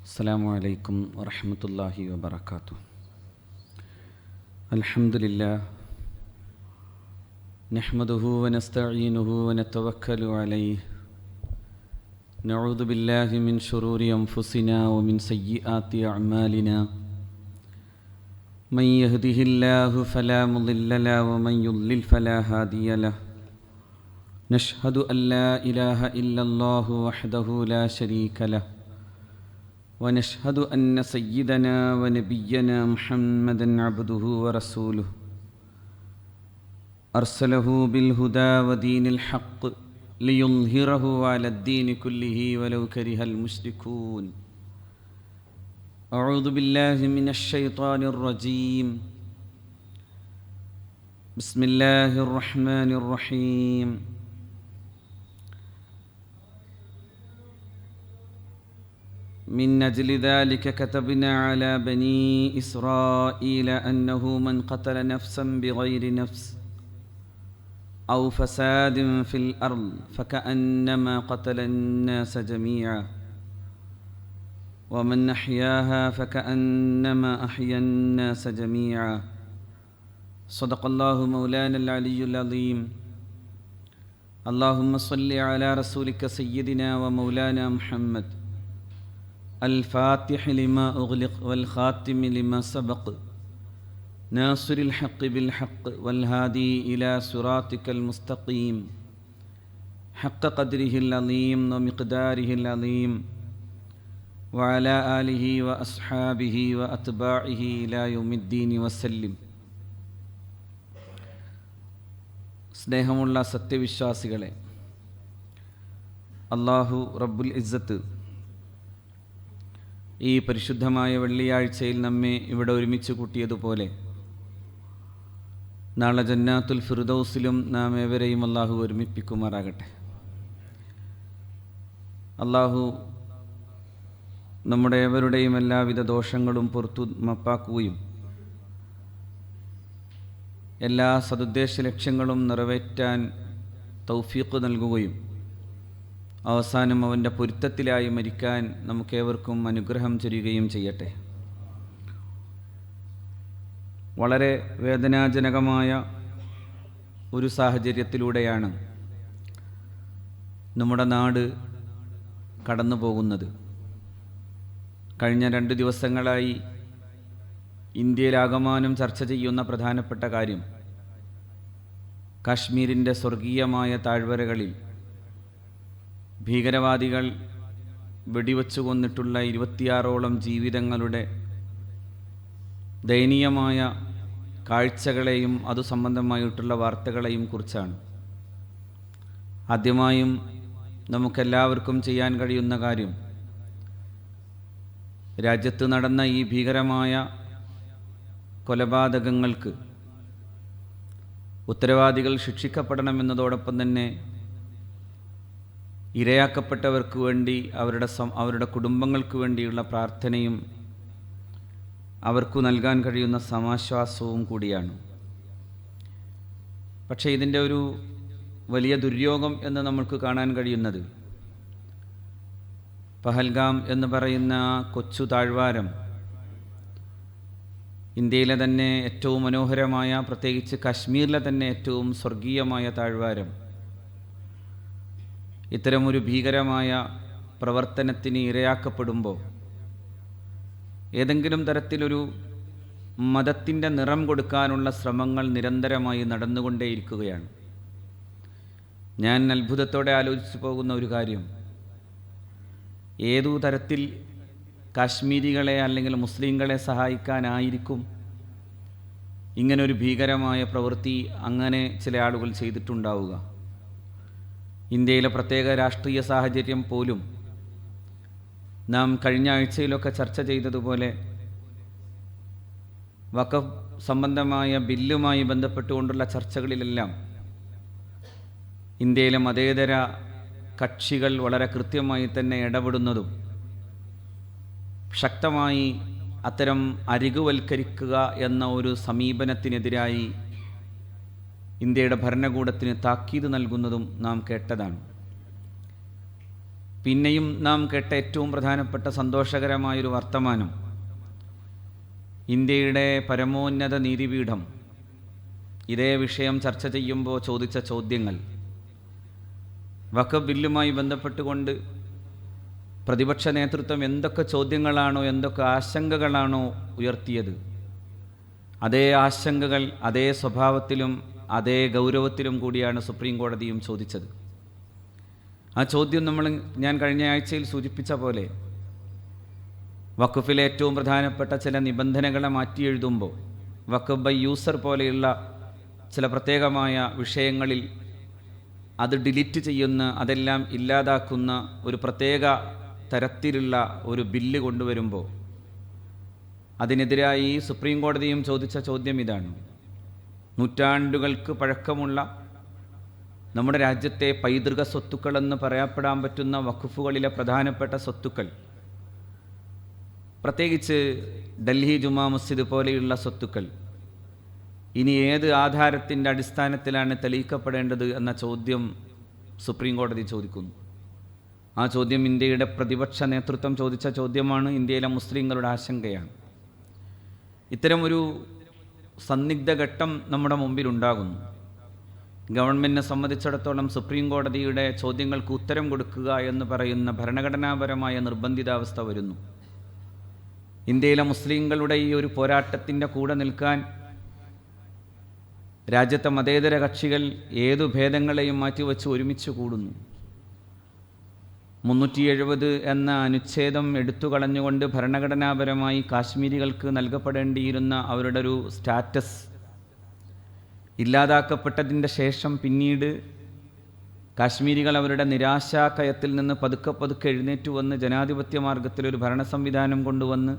അസ്സലാമു അലൈക്കും വറഹ്മത്തുള്ളാഹി വബറകാതുഹു. അൽഹംദുലില്ലാഹ് നഹ്മദുഹു വനസ്തഈനുഹു വനതവക്കലു അലൈഹി നഊദു ബില്ലാഹി മിൻ ശുറൂരി അൻഫുസിനാ വമിൻ സയ്യിആതി അഅ്മാലിനാ മൻ യഹ്ദിഹില്ലാഹു ഫലാ മുളില്ല ലഹു വമൻ യുദ്ലിൽ ഫലാ ഹാദിയ ലഹു. നശ്ഹദു അൻ ലാ ഇലാഹ ഇല്ലല്ലാഹു വഹ്ദഹു ലാ ശരീക ലഹു ونشهد أن سيدنا ونبينا محمدًا عبده ورسوله أرسله بالهدى ودين الحق ليظهره على الدين كله ولو كره المشركون. أعوذ بالله من الشيطان الرجيم. بسم الله الرحمن الرحيم. من أجل ذلك كتبنا على بني إسرائيل أنه من قتل نفسا بغير نفس أو فساد في الأرض فكأنما قتل الناس جميعا ومن أحياها فكأنما أحيا الناس جميعا. صدق الله مولانا العلي العظيم. اللهم صل على رسولك سيدنا ومولانا محمد الفاتح لما أغلق والخاتم لما سبق ناصر الحق بالحق والهادي إلى صراطك المستقيم حق قدره العظيم ومقداره العظيم وعلى آله وأصحابه وأتباعه إلى يوم الدين وسلم. സ്നേഹമുള്ള സത്യവിശ്വാസികളെ, അല്ലാഹു റബ്ബുൽ ഇസ്സത്ത് ഈ പരിശുദ്ധമായ വെള്ളിയാഴ്ചയിൽ നമ്മെ ഇവിടെ ഒരുമിച്ച് കൂട്ടിയതുപോലെ നാളെ ജന്നാത്തുൽ ഫിർദൗസിലും നാം ഏവരെയും അല്ലാഹു ഒരുമിപ്പിക്കുമാറാകട്ടെ. അല്ലാഹു നമ്മുടെ ഏവരുടെയും എല്ലാവിധ ദോഷങ്ങളും പുറത്തു മാപ്പാക്കുകയും എല്ലാ സദുദ്ദേശ ലക്ഷ്യങ്ങളും നിറവേറ്റാൻ തൗഫീഖ് നൽകുകയും അവസാനം അവൻ്റെ പൊരുത്തത്തിലായി മരിക്കാൻ നമുക്കേവർക്കും അനുഗ്രഹം ചൊരിയുകയും ചെയ്യട്ടെ. വളരെ വേദനാജനകമായ ഒരു സാഹചര്യത്തിലൂടെയാണ് നമ്മുടെ നാട് കടന്നു പോകുന്നത്. കഴിഞ്ഞ 2 ദിവസങ്ങളായി ഇന്ത്യയിലാകമാനം ചർച്ച ചെയ്യുന്ന പ്രധാനപ്പെട്ട കാര്യം കാശ്മീരിൻ്റെ സ്വർഗീയമായ താഴ്വരകളിൽ ഭീകരവാദികൾ വെടിവെച്ചു കൊന്നിട്ടുള്ള 26ഓളം ജീവിതങ്ങളുടെ ദയനീയമായ കാഴ്ചകളെയും അതു സംബന്ധമായിട്ടുള്ള വാർത്തകളെയും കുറിച്ചാണ്. ആദ്യമായും നമുക്കെല്ലാവർക്കും ചെയ്യാൻ കഴിയുന്ന കാര്യം രാജ്യത്ത് നടന്ന ഈ ഭീകരമായ കൊലപാതകങ്ങൾക്ക് ഉത്തരവാദികൾ ശിക്ഷിക്കപ്പെടണമെന്നതോടൊപ്പം തന്നെ ഇരയാക്കപ്പെട്ടവർക്ക് വേണ്ടി അവരുടെ കുടുംബങ്ങൾക്ക് വേണ്ടിയുള്ള പ്രാർത്ഥനയും അവർക്കു നൽകാൻ കഴിയുന്ന സമാശ്വാസവും കൂടിയാണ്. പക്ഷേ ഇതിൻ്റെ ഒരു വലിയ ദുര്യോഗം എന്ന് നമുക്ക് കാണാൻ കഴിയുന്നത് പഹൽഗാം എന്ന് പറയുന്ന കൊച്ചു താഴ്വാരം, ഇന്ത്യയിലെ തന്നെ ഏറ്റവും മനോഹരമായ, പ്രത്യേകിച്ച് കാശ്മീരിലെ തന്നെ ഏറ്റവും സ്വർഗീയമായ താഴ്വാരം ഇത്തരമൊരു ഭീകരമായ പ്രവർത്തനത്തിന് ഇരയാക്കപ്പെടുമ്പോൾ ഏതെങ്കിലും തരത്തിലൊരു മതത്തിൻ്റെ നിറം കൊടുക്കാനുള്ള ശ്രമങ്ങൾ നിരന്തരമായി നടന്നുകൊണ്ടേയിരിക്കുകയാണ്. ഞാൻ അത്ഭുതത്തോടെ ആലോചിച്ചു പോകുന്ന ഒരു കാര്യം, ഏതു തരത്തിൽ കാശ്മീരികളെ അല്ലെങ്കിൽ മുസ്ലിങ്ങളെ സഹായിക്കാനായിരിക്കും ഇങ്ങനൊരു ഭീകരമായ പ്രവൃത്തി അങ്ങനെ ചില ആളുകൾ ചെയ്തിട്ടുണ്ടാവുക. ഇന്ത്യയിലെ പ്രത്യേക രാഷ്ട്രീയ സാഹചര്യം പോലും നാം കഴിഞ്ഞ ആഴ്ചയിലൊക്കെ ചർച്ച ചെയ്തതുപോലെ വഖഫ് സംബന്ധമായ ബില്ലുമായി ബന്ധപ്പെട്ടുകൊണ്ടുള്ള ചർച്ചകളിലെല്ലാം ഇന്ത്യയിലെ മതേതര കക്ഷികൾ വളരെ കൃത്യമായി തന്നെ ഇടപെടുന്നതും ശക്തമായി അത്തരം അരികുവൽക്കരിക്കുക എന്ന ഒരു സമീപനത്തിനെതിരായി ഇന്ത്യയുടെ ഭരണകൂടത്തിന് താക്കീത് നൽകുന്നതും നാം കേട്ടതാണ്. പിന്നെയും നാം കേട്ട ഏറ്റവും പ്രധാനപ്പെട്ട സന്തോഷകരമായൊരു വർത്തമാനം, ഇന്ത്യയുടെ പരമോന്നത നീതിപീഠം ഇതേ വിഷയം ചർച്ച ചെയ്യുമ്പോൾ ചോദിച്ച ചോദ്യങ്ങൾ, വഖഫ് ബില്ലുമായി ബന്ധപ്പെട്ടുകൊണ്ട് പ്രതിപക്ഷ നേതൃത്വം എന്തൊക്കെ ചോദ്യങ്ങളാണോ, എന്തൊക്കെ ആശങ്കകളാണോ ഉയർത്തിയത്, അതേ ആശങ്കകൾ അതേ സ്വഭാവത്തിലും അതേ ഗൗരവത്തിലും കൂടിയാണ് സുപ്രീം കോടതിയും ചോദിച്ചത്. ആ ചോദ്യം ഞാൻ കഴിഞ്ഞ ആഴ്ചയിൽ സൂചിപ്പിച്ച പോലെ വഖഫിലെ ഏറ്റവും പ്രധാനപ്പെട്ട ചില നിബന്ധനകളെ മാറ്റി എഴുതുമ്പോൾ വഖഫ് ബൈ യൂസർ പോലെയുള്ള ചില പ്രത്യേകമായ വിഷയങ്ങളിൽ അത് ഡിലീറ്റ് ചെയ്യുന്ന, അതെല്ലാം ഇല്ലാതാക്കുന്ന ഒരു പ്രത്യേക തരത്തിലുള്ള ഒരു ബില്ല് കൊണ്ടുവരുമ്പോൾ അതിനെതിരായി സുപ്രീം കോടതിയും ചോദിച്ച ചോദ്യം ഇതാണ്. നൂറ്റാണ്ടുകൾക്ക് പഴക്കമുള്ള നമ്മുടെ രാജ്യത്തെ പൈതൃക സ്വത്തുക്കളെന്ന് പറയപ്പെടാൻ പറ്റുന്ന വഖഫുകളിലെ പ്രധാനപ്പെട്ട സ്വത്തുക്കൾ, പ്രത്യേകിച്ച് ഡൽഹി ജുമാ മസ്ജിദ് പോലെയുള്ള സ്വത്തുക്കൾ ഇനി ഏത് ആധാരത്തിൻ്റെ അടിസ്ഥാനത്തിലാണ് തെളിയിക്കപ്പെടേണ്ടത് എന്ന ചോദ്യം സുപ്രീം കോടതി ചോദിക്കുന്നു. ആ ചോദ്യം ഇന്ത്യയുടെ പ്രതിപക്ഷ നേതൃത്വം ചോദിച്ച ചോദ്യമാണ്, ഇന്ത്യയിലെ മുസ്ലിങ്ങളുടെ ആശങ്കയാണ്. ഇത്തരമൊരു സന്നിഗ്ധ ഘട്ടം നമ്മുടെ മുമ്പിലുണ്ടാകുന്നു. ഗവൺമെൻറ്റിനെ സംബന്ധിച്ചിടത്തോളം സുപ്രീം കോടതിയുടെ ചോദ്യങ്ങൾക്ക് ഉത്തരം കൊടുക്കുക എന്ന് പറയുന്ന ഭരണഘടനാപരമായ നിർബന്ധിതാവസ്ഥ വരുന്നു. ഇന്ത്യയിലെ മുസ്ലിങ്ങളുടെ ഈ ഒരു പോരാട്ടത്തിൻ്റെ കൂടെ നിൽക്കാൻ രാജ്യത്തെ മതേതര കക്ഷികൾ ഏതു ഭേദങ്ങളെയും മാറ്റിവെച്ച് ഒരുമിച്ച് കൂടുന്നു. 370 എന്ന അനുച്ഛേദം എടുത്തുകളഞ്ഞുകൊണ്ട് ഭരണഘടനാപരമായി കാശ്മീരികൾക്ക് നൽകപ്പെടേണ്ടിയിരുന്ന അവരുടെ ഒരു സ്റ്റാറ്റസ് ഇല്ലാതാക്കപ്പെട്ടതിൻ്റെ ശേഷം പിന്നീട് കാശ്മീരികൾ അവരുടെ നിരാശാകയത്തിൽ നിന്ന് പതുക്കെ പതുക്കെ എഴുന്നേറ്റ് വന്ന് ജനാധിപത്യ മാർഗത്തിലൊരു ഭരണ സംവിധാനം കൊണ്ടുവന്ന്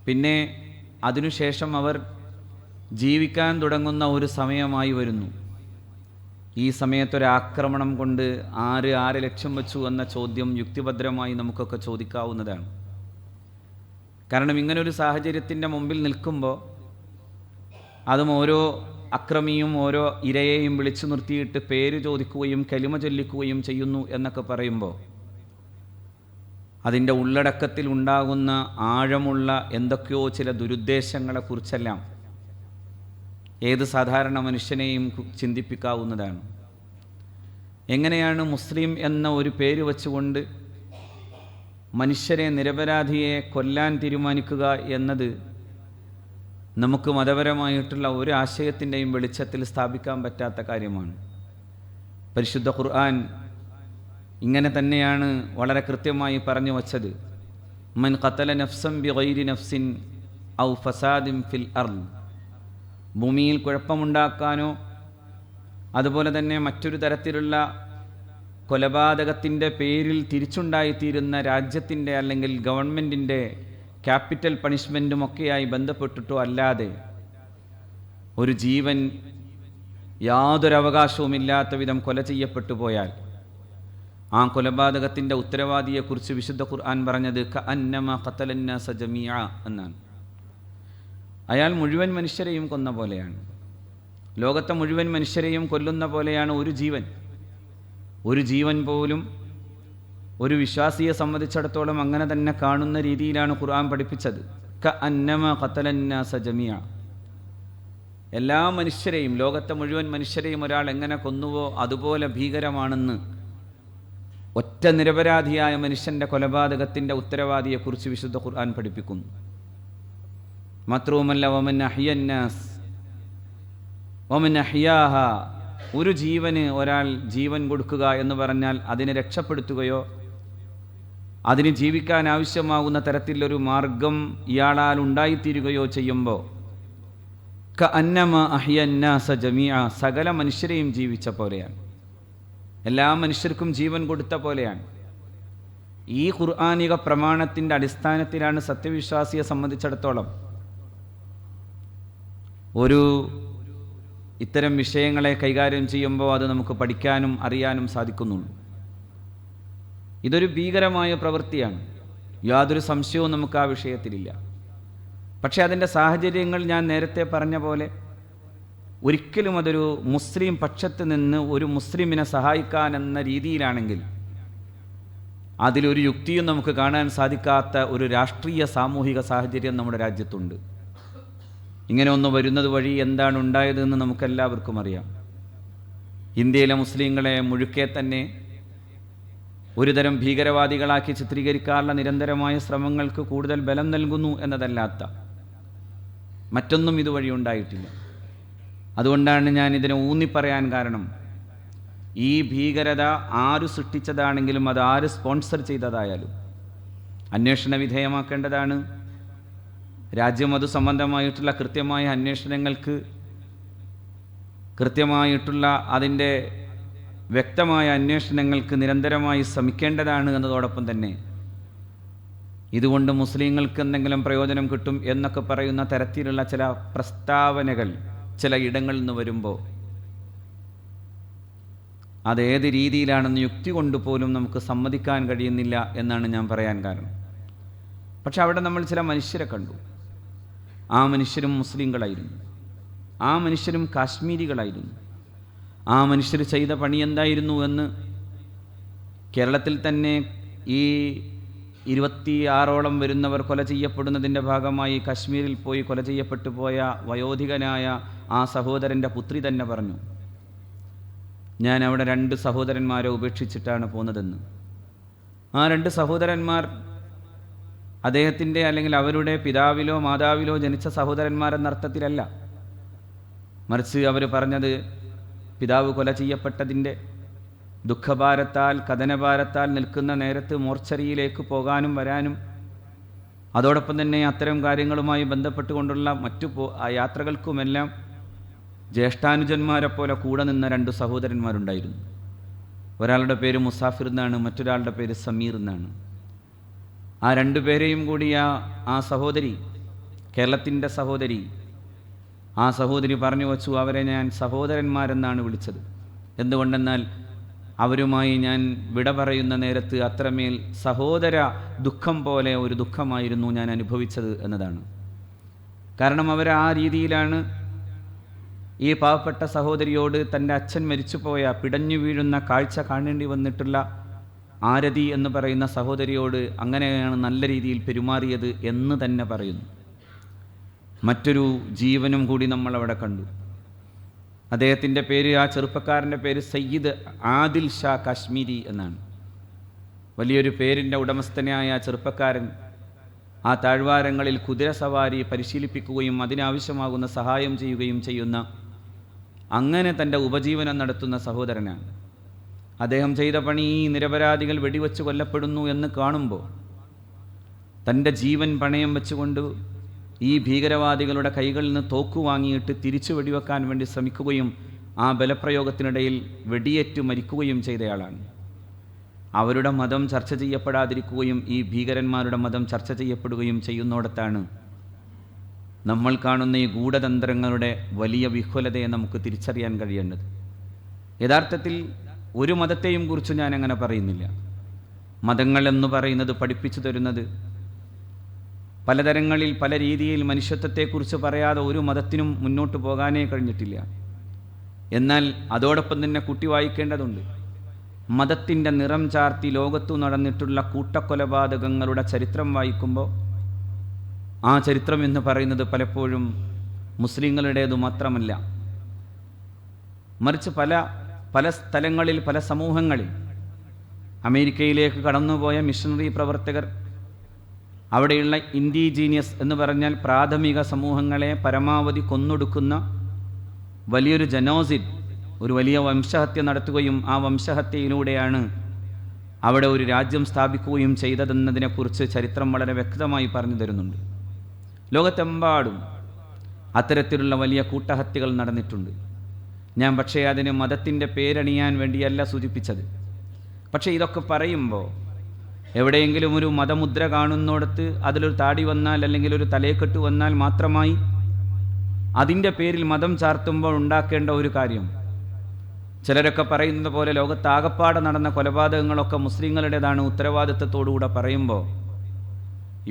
പിന്നെ അതിനുശേഷം അവർ ജീവിക്കാൻ തുടങ്ങുന്ന ഒരു സമയമായി വരുന്നു. ഈ സമയത്തൊരാക്രമണം കൊണ്ട് ആര് ലക്ഷ്യം വെച്ചു എന്ന ചോദ്യം യുക്തിഭദ്രമായി നമുക്കൊക്കെ ചോദിക്കാവുന്നതാണ്. കാരണം ഇങ്ങനൊരു സാഹചര്യത്തിൻ്റെ മുമ്പിൽ നിൽക്കുമ്പോൾ അതും ഓരോ അക്രമിയും ഓരോ ഇരയെയും വിളിച്ചു നിർത്തിയിട്ട് പേര് ചോദിക്കുകയും കലിമ ചൊല്ലിക്കുകയും ചെയ്യുന്നു എന്നൊക്കെ പറയുമ്പോൾ അതിൻ്റെ ഉള്ളടക്കത്തിൽ ഉണ്ടാകുന്ന ആഴമുള്ള എന്തൊക്കെയോ ചില ദുരുദ്ദേശങ്ങളെക്കുറിച്ചെല്ലാം ഏത് സാധാരണ മനുഷ്യനെയും ചിന്തിപ്പിക്കാവുന്നതാണ്. എങ്ങനെയാണ് മുസ്ലിം എന്ന ഒരു പേര് വച്ചുകൊണ്ട് മനുഷ്യരെ, നിരപരാധിയെ കൊല്ലാൻ തീരുമാനിക്കുക എന്നത് നമുക്ക് മതപരമായിട്ടുള്ള ഒരു ആശയത്തിൻ്റെയും വെളിച്ചത്തിൽ സ്ഥാപിക്കാൻ പറ്റാത്ത കാര്യമാണ്. പരിശുദ്ധ ഖുർആൻ ഇങ്ങനെ തന്നെയാണ് വളരെ കൃത്യമായി പറഞ്ഞു വച്ചത്. മൻ ഖതല നഫ്സൻ ബിഗൈരി നഫ്സിൻ ഔ ഫസാദിൻ ഫിൽ അർദ്, ഭൂമിയിൽ കുഴപ്പമുണ്ടാക്കാനോ അതുപോലെ തന്നെ മറ്റൊരു തരത്തിലുള്ള കൊലപാതകത്തിൻ്റെ പേരിൽ തിരിച്ചുണ്ടായിത്തീരുന്ന രാജ്യത്തിൻ്റെ അല്ലെങ്കിൽ ഗവൺമെൻറ്റിൻ്റെ ക്യാപിറ്റൽ പണിഷ്മെൻറ്റുമൊക്കെയായി ബന്ധപ്പെട്ടിട്ടോ അല്ലാതെ ഒരു ജീവൻ യാതൊരവകാശവുമില്ലാത്ത വിധം കൊല ചെയ്യപ്പെട്ടു പോയാൽ ആ കൊലപാതകത്തിൻ്റെ ഉത്തരവാദിയെക്കുറിച്ച് വിശുദ്ധ ഖുർആൻ പറഞ്ഞത് കഅന്നമ ഖതലന്നാസ ജമീഅ എന്നാണ്. അയാൾ മുഴുവൻ മനുഷ്യരെയും കൊന്ന പോലെയാണ്. ലോകത്തെ മുഴുവൻ മനുഷ്യരെയും കൊല്ലുന്ന പോലെയാണ് ഒരു ജീവൻ പോലും ഒരു വിശ്വാസിയെ സംബന്ധിച്ചിടത്തോളം അങ്ങനെ തന്നെ കാണുന്ന രീതിയിലാണ് ഖുർആൻ പഠിപ്പിച്ചത്. കഅന്നമ ഖതലന്നാസ ജമീഅ, എല്ലാ മനുഷ്യരെയും, ലോകത്തെ മുഴുവൻ മനുഷ്യരെയും ഒരാൾ എങ്ങനെ കൊന്നുവോ അതുപോലെ ഭീകരമാണെന്ന് ഒറ്റ നിരപരാധിയായ മനുഷ്യൻ്റെ കൊലപാതകത്തിൻ്റെ ഉത്തരവാദിയെക്കുറിച്ച് വിശുദ്ധ ഖുർആൻ പഠിപ്പിക്കുന്നു. മാത്രവുമല്ല വമൻ അഹ്യന്നാസ് വമൻ അഹ്യാഹ, ഒരു ജീവന് ഒരാൾ ജീവൻ കൊടുക്കുക എന്ന് പറഞ്ഞാൽ അതിനെ രക്ഷപ്പെടുത്തുകയോ അതിന് ജീവിക്കാൻ ആവശ്യമാകുന്ന തരത്തിലൊരു മാർഗം ഇയാളാൽ ഉണ്ടായിത്തീരുകയോ ചെയ്യുമ്പോൾ കഅന്നമ അഹ്യന്നാസ ജമീഅ, സകല മനുഷ്യരെയും ജീവിച്ച പോലെയാണ്, എല്ലാ മനുഷ്യർക്കും ജീവൻ കൊടുത്ത പോലെയാണ്. ഈ ഖുർആനിക പ്രമാണത്തിൻ്റെ അടിസ്ഥാനത്തിലാണ് സത്യവിശ്വാസിയെ സംബന്ധിച്ചിടത്തോളം ഒരു ഇത്തരം വിഷയങ്ങളെ കൈകാര്യം ചെയ്യുമ്പോൾ അത് നമുക്ക് പഠിക്കാനും അറിയാനും സാധിക്കുന്നുള്ളൂ. ഇതൊരു ഭീകരമായ പ്രവൃത്തിയാണ്, യാതൊരു സംശയവും നമുക്ക് ആ വിഷയത്തിലില്ല. പക്ഷേ അതിൻ്റെ സാഹചര്യങ്ങൾ ഞാൻ നേരത്തെ പറഞ്ഞ പോലെ ഒരിക്കലും അതൊരു മുസ്ലിം പക്ഷത്ത് നിന്ന് ഒരു മുസ്ലിമിനെ സഹായിക്കാൻ എന്ന രീതിയിലാണെങ്കിൽ അതിലൊരു യുക്തിയും നമുക്ക് കാണാൻ സാധിക്കാത്ത ഒരു രാഷ്ട്രീയ സാമൂഹിക സാഹചര്യം നമ്മുടെ രാജ്യത്തുണ്ട്. ഇങ്ങനെ ഒന്ന് വരുന്നത് വഴി എന്താണ് ഉണ്ടായതെന്ന് നമുക്കെല്ലാവർക്കും അറിയാം. ഇന്ത്യയിലെ മുസ്ലിങ്ങളെ മുഴുക്കെ തന്നെ ഒരുതരം ഭീകരവാദികളാക്കി ചിത്രീകരിക്കാനുള്ള നിരന്തരമായ ശ്രമങ്ങൾക്ക് കൂടുതൽ ബലം നൽകുന്നു എന്നതല്ലാത്ത മറ്റൊന്നും ഇതുവഴി ഉണ്ടായിട്ടില്ല. അതുകൊണ്ടാണ് ഞാൻ ഇതിനെ ഊന്നിപ്പറയാൻ കാരണം, ഈ ഭീകരത ആര് സൃഷ്ടിച്ചതാണെങ്കിലും അത് ആര് സ്പോൺസർ ചെയ്തതായാലും അന്വേഷണ വിധേയമാക്കേണ്ടതാണ്. രാജ്യം അത് സംബന്ധമായിട്ടുള്ള കൃത്യമായ അന്വേഷണങ്ങൾക്ക്, കൃത്യമായിട്ടുള്ള അതിൻ്റെ വ്യക്തമായ അന്വേഷണങ്ങൾക്ക് നിരന്തരമായി ശ്രമിക്കേണ്ടതാണ് എന്നതോടൊപ്പം തന്നെ ഇതുകൊണ്ട് മുസ്ലിങ്ങൾക്ക് എന്തെങ്കിലും പ്രയോജനം കിട്ടും എന്നൊക്കെ പറയുന്ന തരത്തിലുള്ള ചില പ്രസ്താവനകൾ ചില ഇടങ്ങളിൽ നിന്ന് വരുമ്പോൾ അതേത് രീതിയിലാണെന്ന് യുക്തി കൊണ്ടുപോലും നമുക്ക് സമ്മതിക്കാൻ കഴിയുന്നില്ല എന്നാണ് ഞാൻ പറയാൻ കാരണം. പക്ഷെ അവിടെ നമ്മൾ ചില മനുഷ്യരെ കണ്ടു. ആ മനുഷ്യരും മുസ്ലിങ്ങളായിരുന്നു, ആ മനുഷ്യരും കാശ്മീരികളായിരുന്നു. ആ മനുഷ്യർ ചെയ്ത പണി എന്തായിരുന്നു എന്ന് കേരളത്തിൽ തന്നെ ഈ 26ഓളം വരുന്നവർ കൊല ചെയ്യപ്പെടുന്നതിൻ്റെ ഭാഗമായി കശ്മീരിൽ പോയി കൊല ചെയ്യപ്പെട്ടു പോയ വയോധികനായ ആ സഹോദരൻ്റെ പുത്രി തന്നെ പറഞ്ഞു, ഞാൻ അവിടെ 2 സഹോദരന്മാരെ ഉപേക്ഷിച്ചിട്ടാണ് പോകുന്നതെന്ന്. ആ 2 സഹോദരന്മാർ അദ്ദേഹത്തിൻ്റെ അല്ലെങ്കിൽ അവരുടെ പിതാവിലോ മാതാവിലോ ജനിച്ച സഹോദരന്മാരെന്ന അർത്ഥത്തിലല്ല, മറിച്ച് അവർ പറഞ്ഞത് പിതാവ് കൊല ചെയ്യപ്പെട്ടതിൻ്റെ ദുഃഖഭാരത്താൽ കഥനഭാരത്താൽ നിൽക്കുന്ന നേരത്ത് മോർച്ചറിയിലേക്ക് പോകാനും വരാനും അതോടൊപ്പം തന്നെ അത്തരം കാര്യങ്ങളുമായി ബന്ധപ്പെട്ടുകൊണ്ടുള്ള മറ്റു യാത്രകൾക്കുമെല്ലാം ജ്യേഷ്ഠാനുജന്മാരെ പോലെ കൂടെ നിന്ന 2 സഹോദരന്മാരുണ്ടായിരുന്നു. ഒരാളുടെ പേര് മുസാഫിർ എന്നാണ്, മറ്റൊരാളുടെ പേര് സമീർ എന്നാണ്. ആ 2 പേരെയും കൂടി ആ സഹോദരി, കേരളത്തിൻ്റെ സഹോദരി, ആ സഹോദരി പറഞ്ഞു വച്ചു, അവരെ ഞാൻ സഹോദരന്മാരെന്നാണ് വിളിച്ചത്. എന്തുകൊണ്ടെന്നാൽ അവരുമായി ഞാൻ വിട പറയുന്ന നേരത്ത് അത്രമേൽ സഹോദര ദുഃഖം പോലെ ഒരു ദുഃഖമായിരുന്നു ഞാൻ അനുഭവിച്ചത് എന്നതാണ്. കാരണം അവർ ആ രീതിയിലാണ് ഈ പാവപ്പെട്ട സഹോദരിയോട് തൻ്റെ അച്ഛൻ മരിച്ചുപോയ പിടഞ്ഞു വീഴുന്ന കാഴ്ച കാണേണ്ടി വന്നിട്ടുള്ള ആരതി എന്ന് പറയുന്ന സഹോദരിയോട് അങ്ങനെയാണ് നല്ല രീതിയിൽ പെരുമാറിയത് എന്ന് തന്നെ പറയുന്നു. മറ്റൊരു ജീവനും കൂടി നമ്മളവിടെ കണ്ടു. അദ്ദേഹത്തിൻ്റെ പേര്, ആ ചെറുപ്പക്കാരൻ്റെ പേര് സയ്യിദ് ആദിൽ ഷാ കാശ്മീരി എന്നാണ്. വലിയൊരു പേരിൻ്റെ ഉടമസ്ഥനായ ആ ചെറുപ്പക്കാരൻ ആ താഴ്വാരങ്ങളിൽ കുതിരസവാരി പരിശീലിപ്പിക്കുകയും അതിനാവശ്യമാകുന്ന സഹായം ചെയ്യുകയും ചെയ്യുന്ന, അങ്ങനെ തൻ്റെ ഉപജീവനം നടത്തുന്ന സഹോദരനാണ്. അദ്ദേഹം ചെയ്ത പണി ഈ നിരപരാധികൾ വെടിവെച്ച് കൊല്ലപ്പെടുന്നു എന്ന് കാണുമ്പോൾ തൻ്റെ ജീവൻ പണയം വെച്ചുകൊണ്ട് ഈ ഭീകരവാദികളുടെ കൈകളിൽ നിന്ന് തോക്കു വാങ്ങിയിട്ട് തിരിച്ചു വെടിവെക്കാൻ വേണ്ടി ശ്രമിക്കുകയും ആ ബലപ്രയോഗത്തിനിടയിൽ വെടിയേറ്റു മരിക്കുകയും ചെയ്തയാളാണ്. അവരുടെ മതം ചർച്ച ചെയ്യപ്പെടാതിരിക്കുകയും ഈ ഭീകരന്മാരുടെ മതം ചർച്ച ചെയ്യപ്പെടുകയും ചെയ്യുന്നിടത്താണ് നമ്മൾ കാണുന്ന ഈ ഗൂഢതന്ത്രങ്ങളുടെ വലിയ വിഹ്വലതയെ നമുക്ക് തിരിച്ചറിയാൻ കഴിയേണ്ടത്. യഥാർത്ഥത്തിൽ ഒരു മതത്തെയും കുറിച്ച് ഞാൻ അങ്ങനെ പറയുന്നില്ല. മതങ്ങൾ എന്ന് പറയുന്നത് പഠിപ്പിച്ചു തരുന്നത് പലതരങ്ങളിൽ പല രീതിയിൽ മനുഷ്യത്വത്തെക്കുറിച്ച് പറയാതെ ഒരു മതത്തിനും മുന്നോട്ട് പോകാനേ കഴിഞ്ഞിട്ടില്ല. എന്നാൽ അതോടൊപ്പം തന്നെ കുട്ടി വായിക്കേണ്ടതുണ്ട്. മതത്തിൻ്റെ നിറം ചാർത്തി ലോകത്തു നടന്നിട്ടുള്ള കൂട്ടക്കൊലപാതകങ്ങളുടെ ചരിത്രം വായിക്കുമ്പോൾ ആ ചരിത്രം എന്ന് പറയുന്നത് പലപ്പോഴും മുസ്ലിങ്ങളുടേതു മാത്രമല്ല, മറിച്ച് പല സ്ഥലങ്ങളിൽ, പല സമൂഹങ്ങളിൽ അമേരിക്കയിലേക്ക് കടന്നുപോയ മിഷണറി പ്രവർത്തകർ, അവിടെയുള്ള ഇൻഡിജീനിയസ് എന്ന് പറഞ്ഞാൽ പ്രാഥമിക സമൂഹങ്ങളെ പരമാവധി കൊന്നൊടുക്കുന്ന വലിയൊരു ജനോസിഡ്, ഒരു വലിയ വംശഹത്യ നടത്തുകയും ആ വംശഹത്യയിലൂടെയാണ് അവിടെ ഒരു രാജ്യം സ്ഥാപിക്കുകയും ചെയ്തതെന്നതിനെക്കുറിച്ച് ചരിത്രം വളരെ വ്യക്തമായി പറഞ്ഞു തരുന്നുണ്ട്. ലോകത്തെമ്പാടും അത്തരത്തിലുള്ള വലിയ കൂട്ടഹത്യകൾ നടന്നിട്ടുണ്ട്. ഞാൻ പക്ഷേ അതിന് മതത്തിൻ്റെ പേരണിയാൻ വേണ്ടിയല്ല സൂചിപ്പിച്ചത്. പക്ഷേ ഇതൊക്കെ പറയുമ്പോൾ എവിടെയെങ്കിലും ഒരു മതമുദ്ര കാണുന്നിടത്ത് അതിലൊരു താടി വന്നാൽ അല്ലെങ്കിൽ ഒരു തലയെക്കെട്ട് വന്നാൽ മാത്രമായി അതിൻ്റെ പേരിൽ മതം ചാർത്തുമ്പോൾ ഉണ്ടാക്കേണ്ട ഒരു കാര്യം, ചിലരൊക്കെ പറയുന്നത് പോലെ ലോകത്താകപ്പാടെ നടന്ന കൊലപാതകങ്ങളൊക്കെ മുസ്ലിങ്ങളുടേതാണ് ഉത്തരവാദിത്വത്തോടുകൂടെ പറയുമ്പോൾ,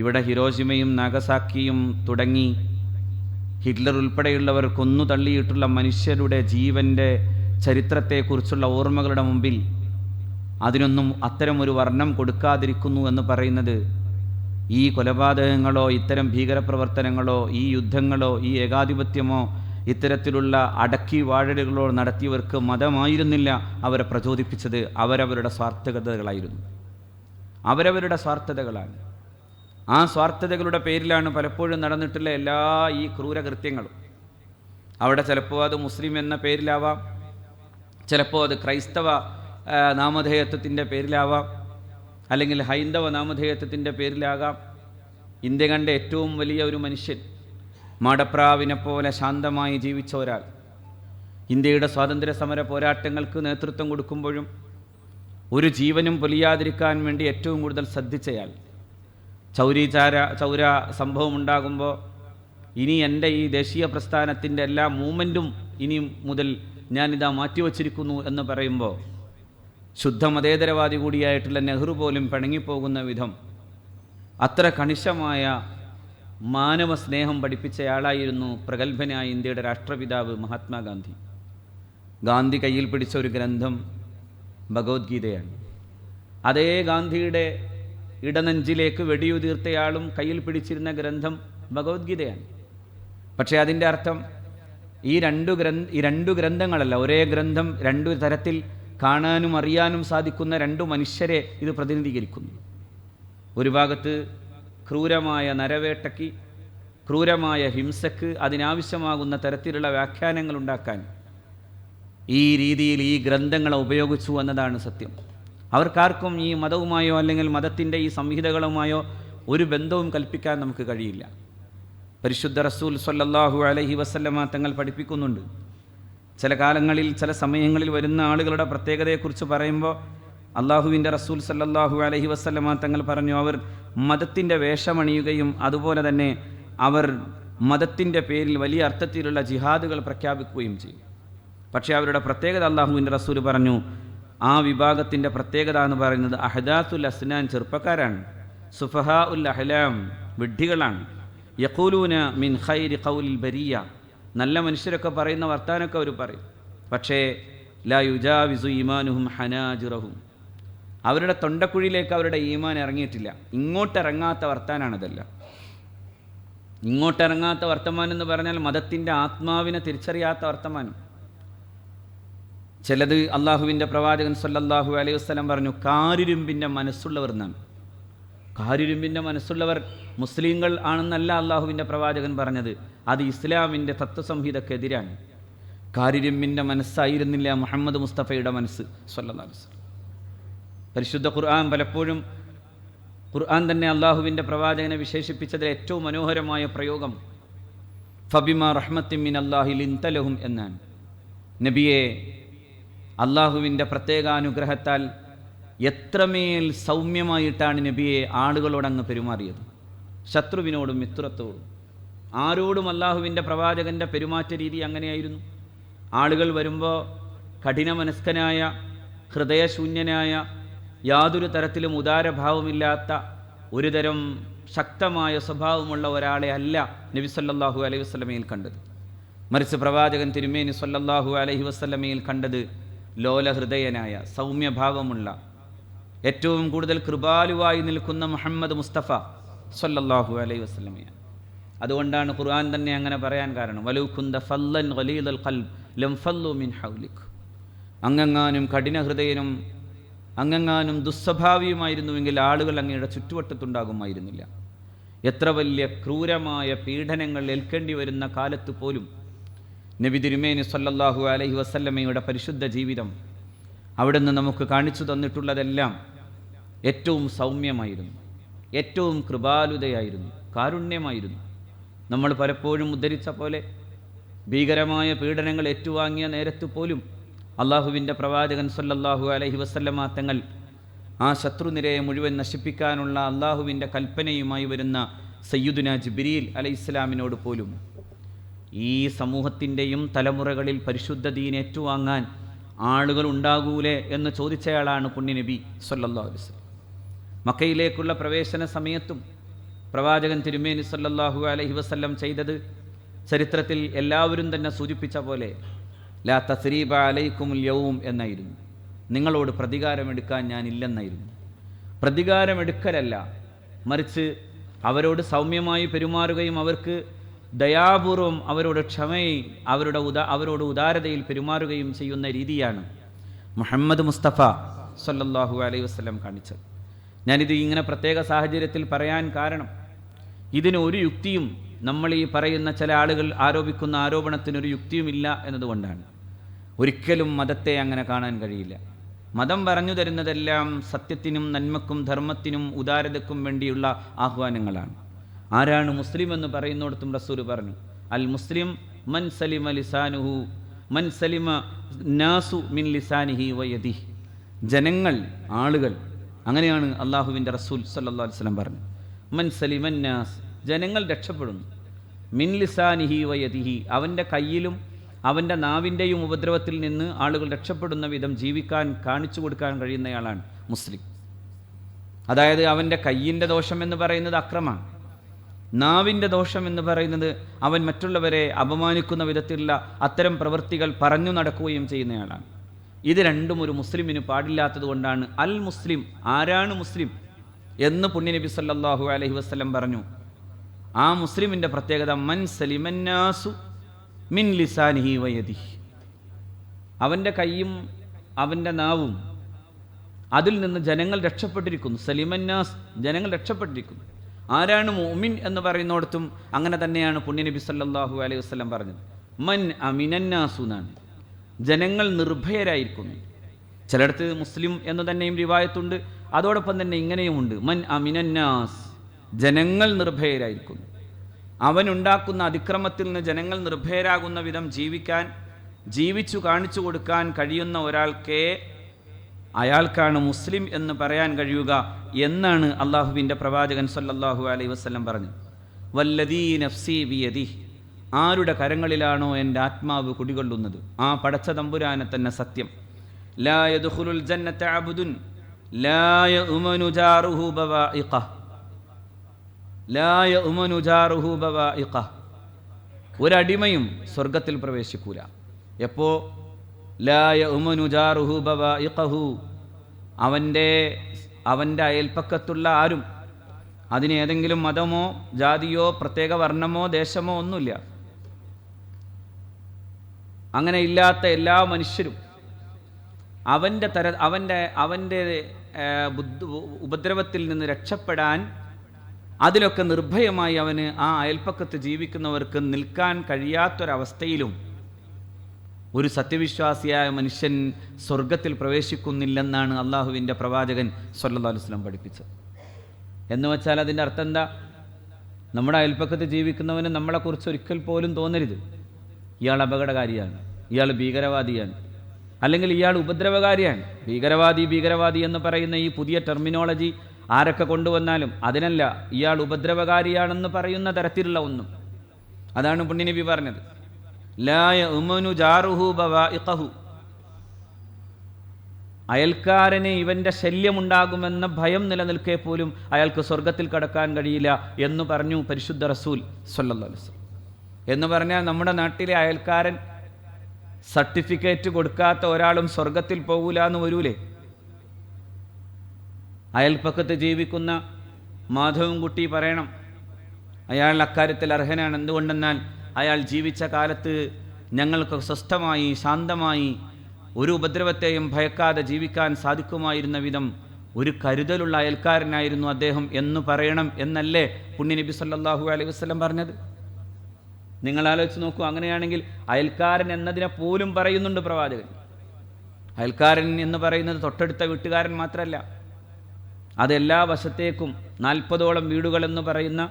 ഇവിടെ ഹിരോഷിമയും നാഗസാക്കിയും തുടങ്ങി ഹിറ്റ്ലർ ഉൾപ്പെടെയുള്ളവർ കൊന്നു തള്ളിയിട്ടുള്ള മനുഷ്യരുടെ ജീവൻ്റെ ചരിത്രത്തെക്കുറിച്ചുള്ള ഓർമ്മകളുടെ മുമ്പിൽ അതിനൊന്നും അത്തരമൊരു വർണ്ണം കൊടുക്കാതിരിക്കുന്നു എന്ന് പറയുന്നത് ഈ കൊലപാതകങ്ങളോ ഇത്തരം ഭീകരപ്രവർത്തനങ്ങളോ ഈ യുദ്ധങ്ങളോ ഈ ഏകാധിപത്യമോ ഇത്തരത്തിലുള്ള അടക്കി വാഴലുകളോ നടത്തിയവർക്ക് മതമായിരുന്നില്ല അവരെ പ്രചോദിപ്പിച്ചത്, അവരവരുടെ സ്വാർത്ഥതകളായിരുന്നു. അവരവരുടെ സ്വാർത്ഥതകളാണ്. ആ സ്വാർത്ഥതകളുടെ പേരിലാണ് പലപ്പോഴും നടന്നിട്ടുള്ള എല്ലാ ഈ ക്രൂരകൃത്യങ്ങളും. അവിടെ ചിലപ്പോൾ അത് മുസ്ലിം എന്ന പേരിലാവാം, ചിലപ്പോൾ അത് ക്രൈസ്തവ നാമധേയത്വത്തിൻ്റെ പേരിലാവാം, അല്ലെങ്കിൽ ഹൈന്ദവ നാമധേയത്വത്തിൻ്റെ പേരിലാകാം. ഇന്ത്യ കണ്ട ഏറ്റവും വലിയ ഒരു മനുഷ്യൻ, മാടപ്രാവിനെപ്പോലെ ശാന്തമായി ജീവിച്ച ഒരാൾ, ഇന്ത്യയുടെ സ്വാതന്ത്ര്യ സമര പോരാട്ടങ്ങൾക്ക് നേതൃത്വം കൊടുക്കുമ്പോഴും ഒരു ജീവനും പൊലിയാതിരിക്കാൻ വേണ്ടി ഏറ്റവും കൂടുതൽ ശ്രദ്ധിച്ചയാൾ, ചൗര സംഭവം ഉണ്ടാകുമ്പോൾ ഇനി എൻ്റെ ഈ ദേശീയ പ്രസ്ഥാനത്തിൻ്റെ എല്ലാ മൂവ്മെൻറ്റും ഇനി മുതൽ ഞാനിതാ മാറ്റിവച്ചിരിക്കുന്നു എന്ന് പറയുമ്പോൾ ശുദ്ധ മതേതരവാദി കൂടിയായിട്ടുള്ള നെഹ്റു പോലും പിണങ്ങിപ്പോകുന്ന വിധം അത്ര കണിശമായ മാനവ സ്നേഹം പഠിപ്പിച്ചയാളായിരുന്നു പ്രഗത്ഭനായ ഇന്ത്യയുടെ രാഷ്ട്രപിതാവ് മഹാത്മാഗാന്ധി. ഗാന്ധി കയ്യിൽ പിടിച്ച ഒരു ഗ്രന്ഥം ഭഗവത്ഗീതയാണ്. അതേ ഗാന്ധിയുടെ ഇടനെഞ്ചിലേക്ക് വെടിയുതിർത്തയാളും കയ്യിൽ പിടിച്ചിരുന്ന ഗ്രന്ഥം ഭഗവത്ഗീതയാണ്. പക്ഷേ അതിൻ്റെ അർത്ഥം ഈ രണ്ടു ഗ്രന്ഥങ്ങളല്ല, ഒരേ ഗ്രന്ഥം രണ്ടു തരത്തിൽ കാണാനും അറിയാനും സാധിക്കുന്ന രണ്ടു മനുഷ്യരെ ഇത് പ്രതിനിധീകരിക്കുന്നു. ഒരു ഭാഗത്ത് ക്രൂരമായ നരവേട്ടയ്ക്ക്, ക്രൂരമായ ഹിംസക്ക് അതിനാവശ്യമാകുന്ന തരത്തിലുള്ള വ്യാഖ്യാനങ്ങൾ ഉണ്ടാക്കാൻ ഈ രീതിയിൽ ഈ ഗ്രന്ഥങ്ങളെ ഉപയോഗിച്ചു എന്നതാണ് സത്യം. അവർക്കാർക്കും ഈ മതവുമായോ അല്ലെങ്കിൽ മതത്തിൻ്റെ ഈ സംഹിതകളുമായോ ഒരു ബന്ധവും കൽപ്പിക്കാൻ നമുക്ക് കഴിയില്ല. പരിശുദ്ധ റസൂൽ സ്വല്ലല്ലാഹു അലൈഹി വസല്ലമ തങ്ങൾ പഠിപ്പിക്കുന്നുണ്ട്. ചില കാലങ്ങളിൽ ചില സമയങ്ങളിൽ വരുന്ന ആളുകളുടെ പ്രത്യേകതയെക്കുറിച്ച് പറയുമ്പോൾ അള്ളാഹുവിൻ്റെ റസൂൽ സ്വല്ലല്ലാഹു അലൈഹി വസല്ലമ തങ്ങൾ പറഞ്ഞു, അവർ മതത്തിൻ്റെ വേഷമണിയുകയും അതുപോലെ തന്നെ അവർ മതത്തിൻ്റെ പേരിൽ വലിയ അർത്ഥത്തിലുള്ള ജിഹാദുകൾ പ്രഖ്യാപിക്കുകയും ചെയ്യും. പക്ഷേ അവരുടെ പ്രത്യേകത അള്ളാഹുവിൻ്റെ റസൂൽ പറഞ്ഞു, ആ വിഭാഗത്തിൻ്റെ പ്രത്യേകത എന്ന് പറയുന്നത് അഹദാസുൽ അസ്നാൻ, ചെറുപ്പക്കാരാണ്, സുഫഹാ ഉൽ അഹ്ലാം, വിഡ്ഢികളാണ്, യഖൂലൂന മിൻ ഖൈരി ഖൗലിൽ ബരിയ, നല്ല മനുഷ്യരൊക്കെ പറയുന്ന വർത്താനമൊക്കെ അവർ പറയും, പക്ഷേ ലാ യുജാവിസു ഈമാനുഹും ഹനാജിറഹും, അവരുടെ തൊണ്ടക്കുഴിയിലേക്ക് അവരുടെ ഈമാൻ ഇറങ്ങിയിട്ടില്ല. ഇങ്ങോട്ടിറങ്ങാത്ത വർത്താനാണിതല്ല. ഇങ്ങോട്ടിറങ്ങാത്ത വർത്തമാനം എന്ന് പറഞ്ഞാൽ മതത്തിൻ്റെ ആത്മാവിനെ തിരിച്ചറിയാത്ത വർത്തമാനം. ചിലത് അള്ളാഹുവിൻ്റെ പ്രവാചകൻ സ്വല്ലല്ലാഹു അലൈഹി വസല്ലം പറഞ്ഞു, കാരിരുമ്പിൻ്റെ മനസ്സുള്ളവർ എന്നാണ്. കാരിരുമ്പിൻ്റെ മനസ്സുള്ളവർ മുസ്ലിങ്ങൾ ആണെന്നല്ല അള്ളാഹുവിൻ്റെ പ്രവാചകൻ പറഞ്ഞത്, അത് ഇസ്ലാമിൻ്റെ തത്വസംഹിതക്കെതിരാണ്. കാരിരുമ്പിൻ്റെ മനസ്സായിരുന്നില്ല മുഹമ്മദ് മുസ്തഫയുടെ മനസ്സ് സ്വല്ലല്ലാഹു അലൈഹി വസല്ലം. പരിശുദ്ധ ഖുർആൻ പലപ്പോഴും ഖുർആൻ തന്നെ അള്ളാഹുവിൻ്റെ പ്രവാചകനെ വിശേഷിപ്പിച്ചതിൽ ഏറ്റവും മനോഹരമായ പ്രയോഗം ഫബിമാ റഹ്മത്തിൻ മിനല്ലാഹി ലിൻത ലഹും എന്നാണ്. നബിയെ, അള്ളാഹുവിൻ്റെ പ്രത്യേകാനുഗ്രഹത്താൽ എത്രമേൽ സൗമ്യമായിട്ടാണ് നബിയെ ആളുകളോടങ്ങ് പെരുമാറിയത്. ശത്രുവിനോടും മിത്രത്തോടും ആരോടും അള്ളാഹുവിൻ്റെ പ്രവാചകൻ്റെ പെരുമാറ്റ രീതി അങ്ങനെയായിരുന്നു. ആളുകൾ വരുമ്പോൾ കഠിനമനസ്കനായ, ഹൃദയശൂന്യനായ, യാതൊരു തരത്തിലും ഉദാരഭാവമില്ലാത്ത, ഒരുതരം ശക്തമായ സ്വഭാവമുള്ള ഒരാളെ അല്ല നബി സല്ലല്ലാഹു അലൈഹി വസല്ലമയിൽ കണ്ടത്. മറിച്ച് പ്രവാചകൻ തിരുമേനി സല്ലല്ലാഹു അലൈഹി വസല്ലമയിൽ കണ്ടത് ലോലഹൃദയനായ, സൗമ്യഭാവമുള്ള, ഏറ്റവും കൂടുതൽ കൃപാലുവായി നിൽക്കുന്ന മുഹമ്മദ് മുസ്തഫ സല്ലല്ലാഹു അലൈഹി വസല്ലമയാണ്. അതുകൊണ്ടാണ് ഖുർആൻ തന്നെ അങ്ങനെ പറയാൻ കാരണം, വലൗ കുന്ത ഫല്ലൻ ഗലീദൽ ഖൽബ് ലം ഫല്ലു മിൻ ഹൗലിക്, അങ്ങെങ്ങാനും കഠിനഹൃദയനും അങ്ങെങ്ങാനും ദുസ്വഭാവിയുമായിരുന്നുവെങ്കിൽ ആളുകൾ അങ്ങയുടെ ചുറ്റുവട്ടത്തുണ്ടാകുമായിരുന്നില്ല. എത്ര വലിയ ക്രൂരമായ പീഡനങ്ങൾ ഏൽക്കേണ്ടി വരുന്ന കാലത്ത് പോലും നബി തിരുമേനി സല്ലല്ലാഹു അലൈഹി വസല്ലമയുടെ പരിശുദ്ധ ജീവിതം അവിടുന്ന് നമുക്ക് കാണിച്ചു തന്നിട്ടുള്ളതെല്ലാം ഏറ്റവും സൗമ്യമായിരുന്നു, ഏറ്റവും കൃപാലുതയായിരുന്നു, കാരുണ്യമായിരുന്നു. നമ്മൾ പലപ്പോഴും ഉദ്ധരിച്ച പോലെ ഭീകരമായ പീഡനങ്ങൾ ഏറ്റുവാങ്ങിയ നേരത്ത് പോലും അള്ളാഹുവിൻ്റെ പ്രവാചകൻ സല്ലല്ലാഹു അലൈഹി വസല്ലമ തങ്ങൾ ആ ശത്രുനിരയെ മുഴുവൻ നശിപ്പിക്കാനുള്ള അള്ളാഹുവിൻ്റെ കൽപ്പനയുമായി വരുന്ന സയ്യിദുനാ ജിബ്രീൽ അലൈഹിസ്സലാമിനോട് പോലും ഈ സമൂഹത്തിൻ്റെയും തലമുറകളിൽ പരിശുദ്ധ ദീൻ ഏറ്റുവാങ്ങാൻ ആളുകൾ ഉണ്ടാകൂലേ എന്ന് ചോദിച്ചയാളാണ് പുണ്യനബി സല്ലല്ലാഹു അലൈഹി വസല്ലം. മക്കയിലേക്കുള്ള പ്രവേശന സമയത്തും പ്രവാചകൻ തിരുമേനി സല്ലല്ലാഹു അലൈഹി വസല്ലം ചെയ്തത് ചരിത്രത്തിൽ എല്ലാവരും തന്നെ സൂചിപ്പിച്ച പോലെ ലാ തസ്രീബ അലൈക്കുമുൽ യൗം എന്നായിരുന്നു. നിങ്ങളോട് പ്രതികാരമെടുക്കാൻ ഞാനില്ലെന്നായിരുന്നു. പ്രതികാരമെടുക്കലല്ല, മറിച്ച് അവരോട് സൗമ്യമായി പെരുമാറുകയും അവർക്ക് ദയാപൂർവം അവരോട് ക്ഷമയിൽ അവരോട് ഉദാരതയിൽ പെരുമാറുകയും ചെയ്യുന്ന രീതിയാണ് മുഹമ്മദ് മുസ്തഫ സല്ലല്ലാഹു അലൈഹി വസല്ലം കാണിച്ചത്. ഞാനിത് ഇങ്ങനെ പ്രത്യേക സാഹചര്യത്തിൽ പറയാൻ കാരണം, ഇതിന് ഒരു യുക്തിയും, നമ്മൾ ഈ പറയുന്ന ചില ആളുകൾ ആരോപിക്കുന്ന ആരോപണത്തിനൊരു യുക്തിയുമില്ല എന്നതുകൊണ്ടാണ്. ഒരിക്കലും മതത്തെ അങ്ങനെ കാണാൻ കഴിയില്ല. മതം പറഞ്ഞു തരുന്നതെല്ലാം സത്യത്തിനും നന്മക്കും ധർമ്മത്തിനും ഉദാരതയ്ക്കും വേണ്ടിയുള്ള ആഹ്വാനങ്ങളാണ്. ആരാണ് മുസ്ലിം എന്ന് പറയുന്നിടത്തും റസൂൽ പറഞ്ഞു, അൽ മുസ്ലിം മൻ സലിമ ലിസാനുഹു മൻ സലിമ നാസു മിൻ ലിസാനിഹി വയദിഹി. ജനങ്ങൾ, ആളുകൾ, അങ്ങനെയാണ് അള്ളാഹുവിൻ്റെ റസൂൽ സല്ലല്ലാഹു അലൈഹി വസല്ലം പറഞ്ഞു. മൻ സലിമൻ നാസ്, ജനങ്ങൾ രക്ഷപ്പെടുന്നു, മിൻ ലിസാനിഹി വയദിഹി, അവൻ്റെ കയ്യിലും അവൻ്റെ നാവിൻ്റെയും ഉപദ്രവത്തിൽ നിന്ന് ആളുകൾ രക്ഷപ്പെടുന്ന വിധം ജീവിക്കാൻ കാണിച്ചു കൊടുക്കാൻ കഴിയുന്നയാളാണ് മുസ്ലിം. അതായത് അവൻ്റെ കയ്യിൻ്റെ ദോഷം എന്ന് പറയുന്നത് അക്രമമാണ്, നാവിൻ്റെ ദോഷം എന്ന് പറയുന്നത് അവൻ മറ്റുള്ളവരെ അപമാനിക്കുന്ന വിധത്തിലുള്ള അത്തരം പ്രവൃത്തികൾ പറഞ്ഞു നടക്കുകയും ചെയ്യുന്നയാളാണ്. ഇത് രണ്ടും ഒരു മുസ്ലിമിന് പാടില്ലാത്തത് കൊണ്ടാണ് അൽ മുസ്ലിം, ആരാണ് മുസ്ലിം എന്ന് പുണ്യനബി സല്ലല്ലാഹു അലൈഹി വസല്ലം പറഞ്ഞു. ആ മുസ്ലിമിൻ്റെ പ്രത്യേകത മൻ സലിമന്നാസു മിൻ ലിസാനിഹി വയദിഹി, അവൻ്റെ കൈയും അവൻ്റെ നാവും അതിൽ നിന്ന് ജനങ്ങൾ രക്ഷപ്പെട്ടിരിക്കുന്നു. സലിമന്നാസ്, ജനങ്ങൾ രക്ഷപ്പെട്ടിരിക്കുന്നു. ആരാണ് മുഅ്മിൻ എന്ന് പറയുന്നിടത്തും അങ്ങനെ തന്നെയാണ് പുണ്യനബി സല്ലല്ലാഹു അലൈഹി വസല്ലം പറഞ്ഞത്. മൻ അമിനന്നാസു എന്നാണ്, ജനങ്ങൾ നിർഭയരായിരിക്കുന്നു. ചിലയിടത്ത് മുസ്ലിം എന്ന് തന്നെയും റിവായത്തുണ്ട്, അതോടൊപ്പം തന്നെ ഇങ്ങനെയുമുണ്ട്, മൻ അമിനന്നാസ്, ജനങ്ങൾ നിർഭയരായിരിക്കുന്നു. അവനുണ്ടാക്കുന്ന അതിക്രമത്തിൽ നിന്ന് ജനങ്ങൾ നിർഭയരാകുന്ന വിധം ജീവിച്ചു കാണിച്ചു കൊടുക്കാൻ കഴിയുന്ന ഒരാൾക്കേ അയാൾക്കാണ് മുസ്ലിം എന്ന് പറയാൻ കഴിയുക എന്നാണ് അള്ളാഹുവിൻ്റെ പ്രവാചകൻ സല്ലല്ലാഹു അലൈഹി വസല്ലം പറഞ്ഞത്. വല്ലദീ നഫ്സി ബിയദിഹി, ആരുടെ കരങ്ങളിലാണോ എൻ്റെ ആത്മാവ് കുടികൊള്ളുന്നത് ആ പടച്ച തമ്പുരാനെ തന്നെ സത്യം. ലാ യദ്ഖുലുൽ ജന്നത അബ്ദുൻ ലാ യഉമനു ജാറുഹു ബവാഇഖഹ്, ലാ യഉമനു ജാറുഹു ബവാഇഖഹ്, ഒരടിമയും സ്വർഗത്തിൽ പ്രവേശിക്കൂല. എപ്പോ ലാ യഉമനു ജാറുഹു ബവാഇഖഹു, അവൻ്റെ അയൽപ്പക്കത്തുള്ള ആരും, അതിന് ഏതെങ്കിലും മതമോ ജാതിയോ പ്രത്യേക വർണ്ണമോ ദേശമോ ഒന്നുമില്ല, അങ്ങനെ ഇല്ലാത്ത എല്ലാ മനുഷ്യരും അവൻ്റെ ഉപദ്രവത്തിൽ നിന്ന് രക്ഷപ്പെടാൻ അതിലൊക്കെ നിർഭയമായി അവന് ആ അയൽപ്പക്കത്ത് ജീവിക്കുന്നവർക്ക് നിൽക്കാൻ കഴിയാത്തൊരവസ്ഥയിലും ഒരു സത്യവിശ്വാസിയായ മനുഷ്യൻ സ്വർഗത്തിൽ പ്രവേശിക്കുന്നില്ലെന്നാണ് അള്ളാഹുവിൻ്റെ പ്രവാചകൻ സല്ലല്ലാഹു അലൈഹി വസല്ലം പഠിപ്പിച്ചത്. എന്ന് വെച്ചാൽ അതിൻ്റെ അർത്ഥം എന്താ? നമ്മുടെ അയൽപ്പക്കത്ത് ജീവിക്കുന്നവന് നമ്മളെക്കുറിച്ച് ഒരിക്കൽ പോലും തോന്നരുത് ഇയാൾ അപകടകാരിയാണ്, ഇയാൾ ഭീകരവാദിയാണ്, അല്ലെങ്കിൽ ഇയാൾ ഉപദ്രവകാരിയാണ്. ഭീകരവാദി എന്ന് പറയുന്ന ഈ പുതിയ ടെർമിനോളജി ആരൊക്കെ കൊണ്ടുവന്നാലും അതിനല്ല, ഇയാൾ ഉപദ്രവകാരിയാണെന്ന് പറയുന്ന തരത്തിലുള്ള ഒന്നും. അതാണ് പുണ്യനബി പറഞ്ഞത്, ലാ യഉമനു ജാറുഹു ബവാഇഖഹു, അയൽക്കാരന് ഇവൻ്റെ ശല്യമുണ്ടാകുമെന്ന ഭയം നിലനിൽക്കെ പോലും അയാൾക്ക് സ്വർഗത്തിൽ കടക്കാൻ കഴിയില്ല എന്ന് പറഞ്ഞു പരിശുദ്ധ റസൂൽ സ്വല്ലല്ലാഹു അലൈഹി വസല്ലം. എന്ന് പറഞ്ഞാൽ നമ്മുടെ നാട്ടിലെ അയൽക്കാരൻ സർട്ടിഫിക്കറ്റ് കൊടുക്കാത്ത ഒരാളും സ്വർഗത്തിൽ പോകൂല എന്ന് വരൂലേ? അയൽപ്പക്കത്ത് ജീവിക്കുന്ന മാധവൻകുട്ടി പറയണം അയാൾ അക്കാര്യത്തിൽ അർഹനാണ്. എന്തുകൊണ്ടെന്നാൽ അയാൾ ജീവിച്ച കാലത്ത് ഞങ്ങൾക്ക് സ്വസ്ഥമായി ശാന്തമായി ഒരു ഉപദ്രവത്തെയും ഭയക്കാതെ ജീവിക്കാൻ സാധിക്കുമായിരുന്ന വിധം ഒരു കരുതലുള്ള അയൽക്കാരനായിരുന്നു അദ്ദേഹം എന്ന് പറയണം എന്നല്ലേ പുണ്യനബി സല്ലല്ലാഹു അലൈഹി വസല്ലം പറഞ്ഞത്? നിങ്ങൾ ആലോചിച്ച് നോക്കൂ. അങ്ങനെയാണെങ്കിൽ അയൽക്കാരൻ എന്നതിനെ പോലും പറയുന്നുണ്ട് പ്രവാചകൻ. അയൽക്കാരൻ എന്ന് പറയുന്നത് തൊട്ടടുത്ത വീട്ടുകാരൻ മാത്രമല്ല, അതെല്ലാ വശത്തേക്കും 40ഓളം വീടുകളെന്ന് പറയുന്ന,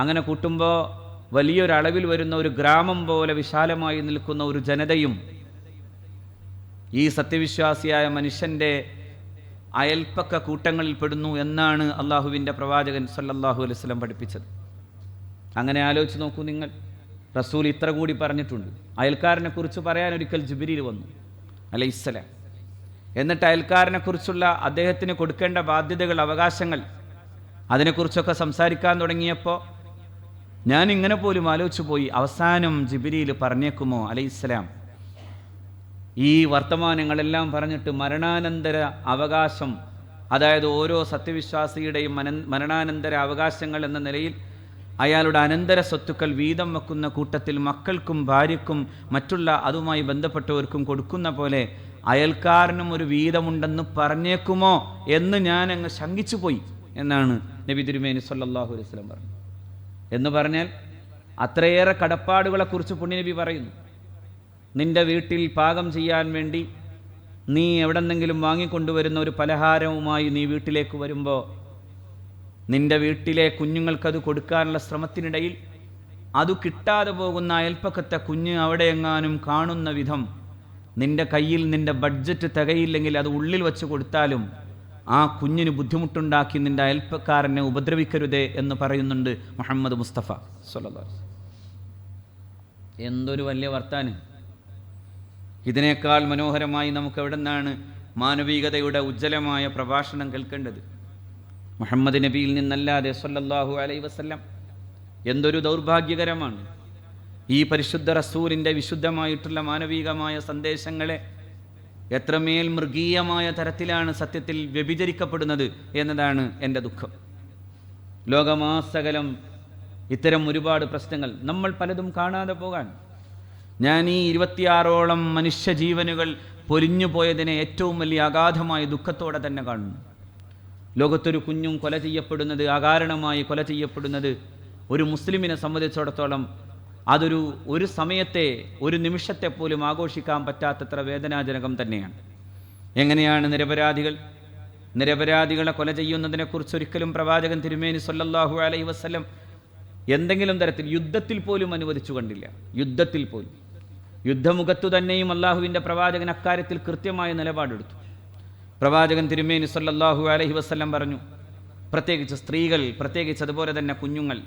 അങ്ങനെ കൂട്ടുമ്പോൾ വലിയൊരളവിൽ വരുന്ന ഒരു ഗ്രാമം പോലെ വിശാലമായി നിൽക്കുന്ന ഒരു ജനതയും ഈ സത്യവിശ്വാസിയായ മനുഷ്യൻ്റെ അയൽപ്പക്ക കൂട്ടങ്ങളിൽ പെടുന്നു എന്നാണ് അള്ളാഹുവിൻ്റെ പ്രവാചകൻ സല്ലല്ലാഹു അലൈഹി വസല്ലം പഠിപ്പിച്ചത്. അങ്ങനെ ആലോചിച്ച് നോക്കൂ നിങ്ങൾ. റസൂൽ ഇത്ര കൂടി പറഞ്ഞിട്ടുണ്ട്. അയൽക്കാരനെക്കുറിച്ച് പറയാൻ ഒരിക്കൽ ജിബ്രീൽ വന്നു അലൈഹിസ്സലാം. എന്നിട്ട് അയൽക്കാരനെക്കുറിച്ചുള്ള അദ്ദേഹത്തിന് കൊടുക്കേണ്ട ബാധ്യതകൾ, അവകാശങ്ങൾ, അതിനെക്കുറിച്ചൊക്കെ സംസാരിക്കാൻ തുടങ്ങിയപ്പോൾ ഞാൻ ഇങ്ങനെ പോലും ആലോചിച്ചു പോയി, അവസാനം ജിബ്രീൽ പറഞ്ഞേക്കുമോ അലൈഹിസ്സലാം, ഈ വർത്തമാനങ്ങളെല്ലാം പറഞ്ഞിട്ട് മരണാനന്തര അവകാശം, അതായത് ഓരോ സത്യവിശ്വാസിയുടെയും മരണാനന്തര അവകാശങ്ങൾ എന്ന നിലയിൽ അയാളുടെ അനന്തര സ്വത്തുക്കൾ വീതം വെക്കുന്ന കൂട്ടത്തിൽ മക്കൾക്കും ഭാര്യയ്ക്കും മറ്റുള്ള അതുമായി ബന്ധപ്പെട്ടവർക്കും കൊടുക്കുന്ന പോലെ അയൽക്കാരനും ഒരു വീതമുണ്ടെന്ന് പറഞ്ഞേക്കുമോ എന്ന് ഞാൻ അങ്ങ് ശങ്കിച്ചു പോയി എന്നാണ് നബി തിരുമേനി സല്ലല്ലാഹു അലൈഹി വസല്ലം പറഞ്ഞത്. എന്ന് പറഞ്ഞാൽ അത്രയേറെ കടപ്പാടുകളെക്കുറിച്ച് പുണ്യനബി പറയുന്നു. നിന്റെ വീട്ടിൽ പാകം ചെയ്യാൻ വേണ്ടി നീ എവിടെന്നെങ്കിലും വാങ്ങിക്കൊണ്ടുവരുന്ന ഒരു പലഹാരവുമായി നീ വീട്ടിലേക്ക് വരുമ്പോൾ നിന്റെ വീട്ടിലെ കുഞ്ഞുങ്ങൾക്കത് കൊടുക്കാനുള്ള ശ്രമത്തിനിടയിൽ അത് കിട്ടാതെ പോകുന്ന അയൽപ്പക്കത്തെ കുഞ്ഞ് അവിടെ എങ്ങാനും കാണുന്ന വിധം നിന്റെ കയ്യിൽ നിന്റെ ബഡ്ജറ്റ് തികയില്ലെങ്കിൽ അത് ഉള്ളിൽ വെച്ച് കൊടുത്താലും ആ കുഞ്ഞിന് ബുദ്ധിമുട്ടുണ്ടാക്കി നിന്റെ അയൽപ്പക്കാരനെ ഉപദ്രവിക്കരുതേ എന്ന് പറയുന്നുണ്ട് മുഹമ്മദ് മുസ്തഫ സ്വല്ലല്ലാഹു അലൈഹി വസല്ലം. എന്തൊരു വലിയ വർത്താനം! ഇതിനേക്കാൾ മനോഹരമായി നമുക്ക് എവിടെ നിന്നാണ് മാനവികതയുടെ ഉജ്ജ്വലമായ പ്രഭാഷണം കേൾക്കേണ്ടത്? മുഹമ്മദ് നബിയിൽ നിന്നല്ലാതെ സ്വല്ലല്ലാഹു അലൈഹി വസല്ലം. എന്തൊരു ദൗർഭാഗ്യകരമാണ്! ഈ പരിശുദ്ധ റസൂലിൻ്റെ വിശുദ്ധമായിട്ടുള്ള മാനവികമായ സന്ദേശങ്ങളെ എത്രമേൽ മൃഗീയമായ തരത്തിലാണ് സത്യത്തിൽ വ്യഭിചരിക്കപ്പെടുന്നത് എന്നതാണ് എൻ്റെ ദുഃഖം. ലോകമാസകലം ഇത്തരം ഒരുപാട് പ്രശ്നങ്ങൾ നമ്മൾ പലതും കാണാതെ പോകാൻ. ഞാൻ ഈ 26ഓളം മനുഷ്യജീവനുകൾ പൊലിഞ്ഞു പോയതിനെ ഏറ്റവും വലിയ അഗാധമായ ദുഃഖത്തോടെ തന്നെ കാണുന്നു. ലോകത്തൊരു കുഞ്ഞും കൊല ചെയ്യപ്പെടുന്നത്, അകാരണമായി കൊല ചെയ്യപ്പെടുന്നത് ഒരു മുസ്ലിമിനെ സംബന്ധിച്ചിടത്തോളം ഒരു സമയത്തെ, ഒരു നിമിഷത്തെ പോലും ആഘോഷിക്കാൻ പറ്റാത്തത്ര വേദനാജനകം തന്നെയാണ്. എങ്ങനെയാണ് നിരപരാധികളെ കൊല ചെയ്യുന്നതിനെക്കുറിച്ച് ഒരിക്കലും പ്രവാചകൻ തിരുമേനി സല്ലല്ലാഹു അലൈഹി വസല്ലം എന്തെങ്കിലും തരത്തിൽ യുദ്ധത്തിൽ പോലും അനുവദിച്ചു കണ്ടില്ല. യുദ്ധത്തിൽ പോലും, യുദ്ധമുഖത്തു തന്നെയും അള്ളാഹുവിൻ്റെ പ്രവാചകൻ അക്കാര്യത്തിൽ കൃത്യമായ നിലപാടെടുത്തു. പ്രവാചകൻ തിരുമേനി സല്ലല്ലാഹു അലൈഹി വസല്ലം പറഞ്ഞു, പ്രത്യേകിച്ച് സ്ത്രീകൾ, പ്രത്യേകിച്ച് അതുപോലെ തന്നെ കുഞ്ഞുങ്ങൾ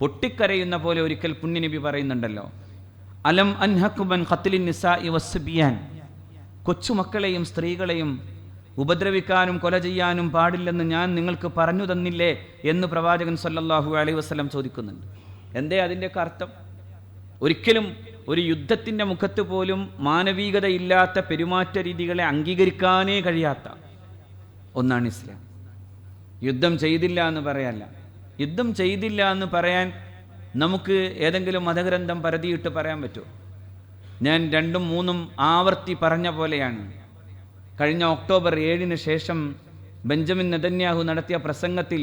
പൊട്ടിക്കരയുന്ന പോലെ ഒരിക്കൽ പുണ്യനബി പറയുന്നുണ്ടല്ലോ, അലം അൻഹകുമൻ ഖത്ലിൻ നിസാഇ വസ്ബിയാൻ, കൊച്ചുമക്കളെയും സ്ത്രീകളെയും ഉപദ്രവിക്കാനും കൊല ചെയ്യാനും പാടില്ലെന്ന് ഞാൻ നിങ്ങൾക്ക് പറഞ്ഞു തന്നില്ലേ എന്ന് പ്രവാചകൻ സല്ലല്ലാഹു അലൈഹി വസല്ലം ചോദിക്കുന്നുണ്ട്. എന്തേ അതിൻ്റെയൊക്കെ അർത്ഥം? ഒരിക്കലും ഒരു യുദ്ധത്തിൻ്റെ മുഖത്ത് പോലും മാനവികതയില്ലാത്ത പെരുമാറ്റ രീതികളെ അംഗീകരിക്കാനേ കഴിയാത്ത ഒന്നാണ് ഇസ്ലാം. യുദ്ധം ചെയ്തില്ല എന്ന് പറയല്ല. യുദ്ധം ചെയ്തില്ല എന്ന് പറയാൻ നമുക്ക് ഏതെങ്കിലും മതഗ്രന്ഥം പരതിയിട്ട് പറയാൻ പറ്റുമോ? ഞാൻ 2ഉം 3ഉം ആവർത്തി പറഞ്ഞ പോലെയാണ്, കഴിഞ്ഞ ഒക്ടോബർ 7-ന് ശേഷം ബെഞ്ചമിൻ നെതന്യാഹു നടത്തിയ പ്രസംഗത്തിൽ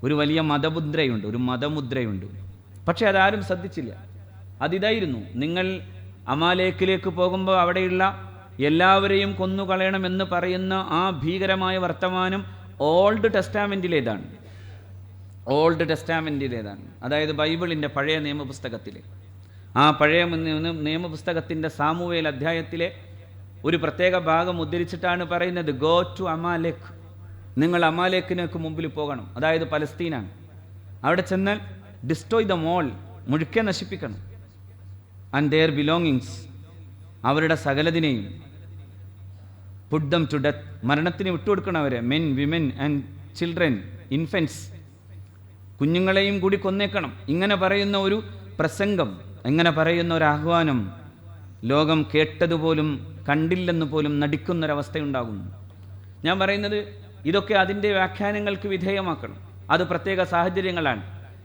ഒരു വലിയ മതമുദ്രയുണ്ട്. പക്ഷേ അതാരും ശ്രദ്ധിച്ചില്ല. അതിതായിരുന്നു, നിങ്ങൾ അമാലേക്കിലേക്ക് പോകുമ്പോൾ അവിടെയുള്ള എല്ലാവരെയും കൊന്നുകളയണമെന്ന് പറയുന്ന ആ ഭീകരമായ വർത്തമാനം ഓൾഡ് ടെസ്റ്റാമെൻറ്റിലേതാണ്. അതായത് ബൈബിളിൻ്റെ പഴയ നിയമപുസ്തകത്തിലെ, ആ പഴയ നിയമപുസ്തകത്തിൻ്റെ സാമുവേൽ അധ്യായത്തിലെ ഒരു പ്രത്യേക ഭാഗം ഉദ്ധരിച്ചിട്ടാണ് പറയുന്നത്, ഗോ ടു അമാലേക്ക്, നിങ്ങൾ അമാലേക്കിനേക്ക് മുമ്പിൽ പോകണം. അതായത് പലസ്തീനാണ്. അവിടെ ചെന്നാൽ ഡിസ്ട്രോയ് ദ മോൾ, മുഴുക്കെ നശിപ്പിക്കണം. ആൻഡ് ദെയർ ബിലോങ്ങിങ്സ്, അവരുടെ സകലതിനെയും പുട്ട് ദം ടു ഡെത്ത്, മരണത്തിന് വിട്ടുകൊടുക്കണം അവരെ. Men, women and children, infants, കുഞ്ഞുങ്ങളെയും കൂടി കൊന്നേക്കണം. ഇങ്ങനെ പറയുന്ന ഒരു പ്രസംഗം, ഇങ്ങനെ പറയുന്ന ഒരു ആഹ്വാനം ലോകം കേട്ടതുപോലും കണ്ടില്ലെന്ന് പോലും നടിക്കുന്നൊരവസ്ഥയുണ്ടാകുന്നു. ഞാൻ പറയുന്നത് ഇതൊക്കെ അതിൻ്റെ വ്യാഖ്യാനങ്ങൾക്ക് വിധേയമാക്കണം. അത് പ്രത്യേക സാഹചര്യങ്ങളാണ്,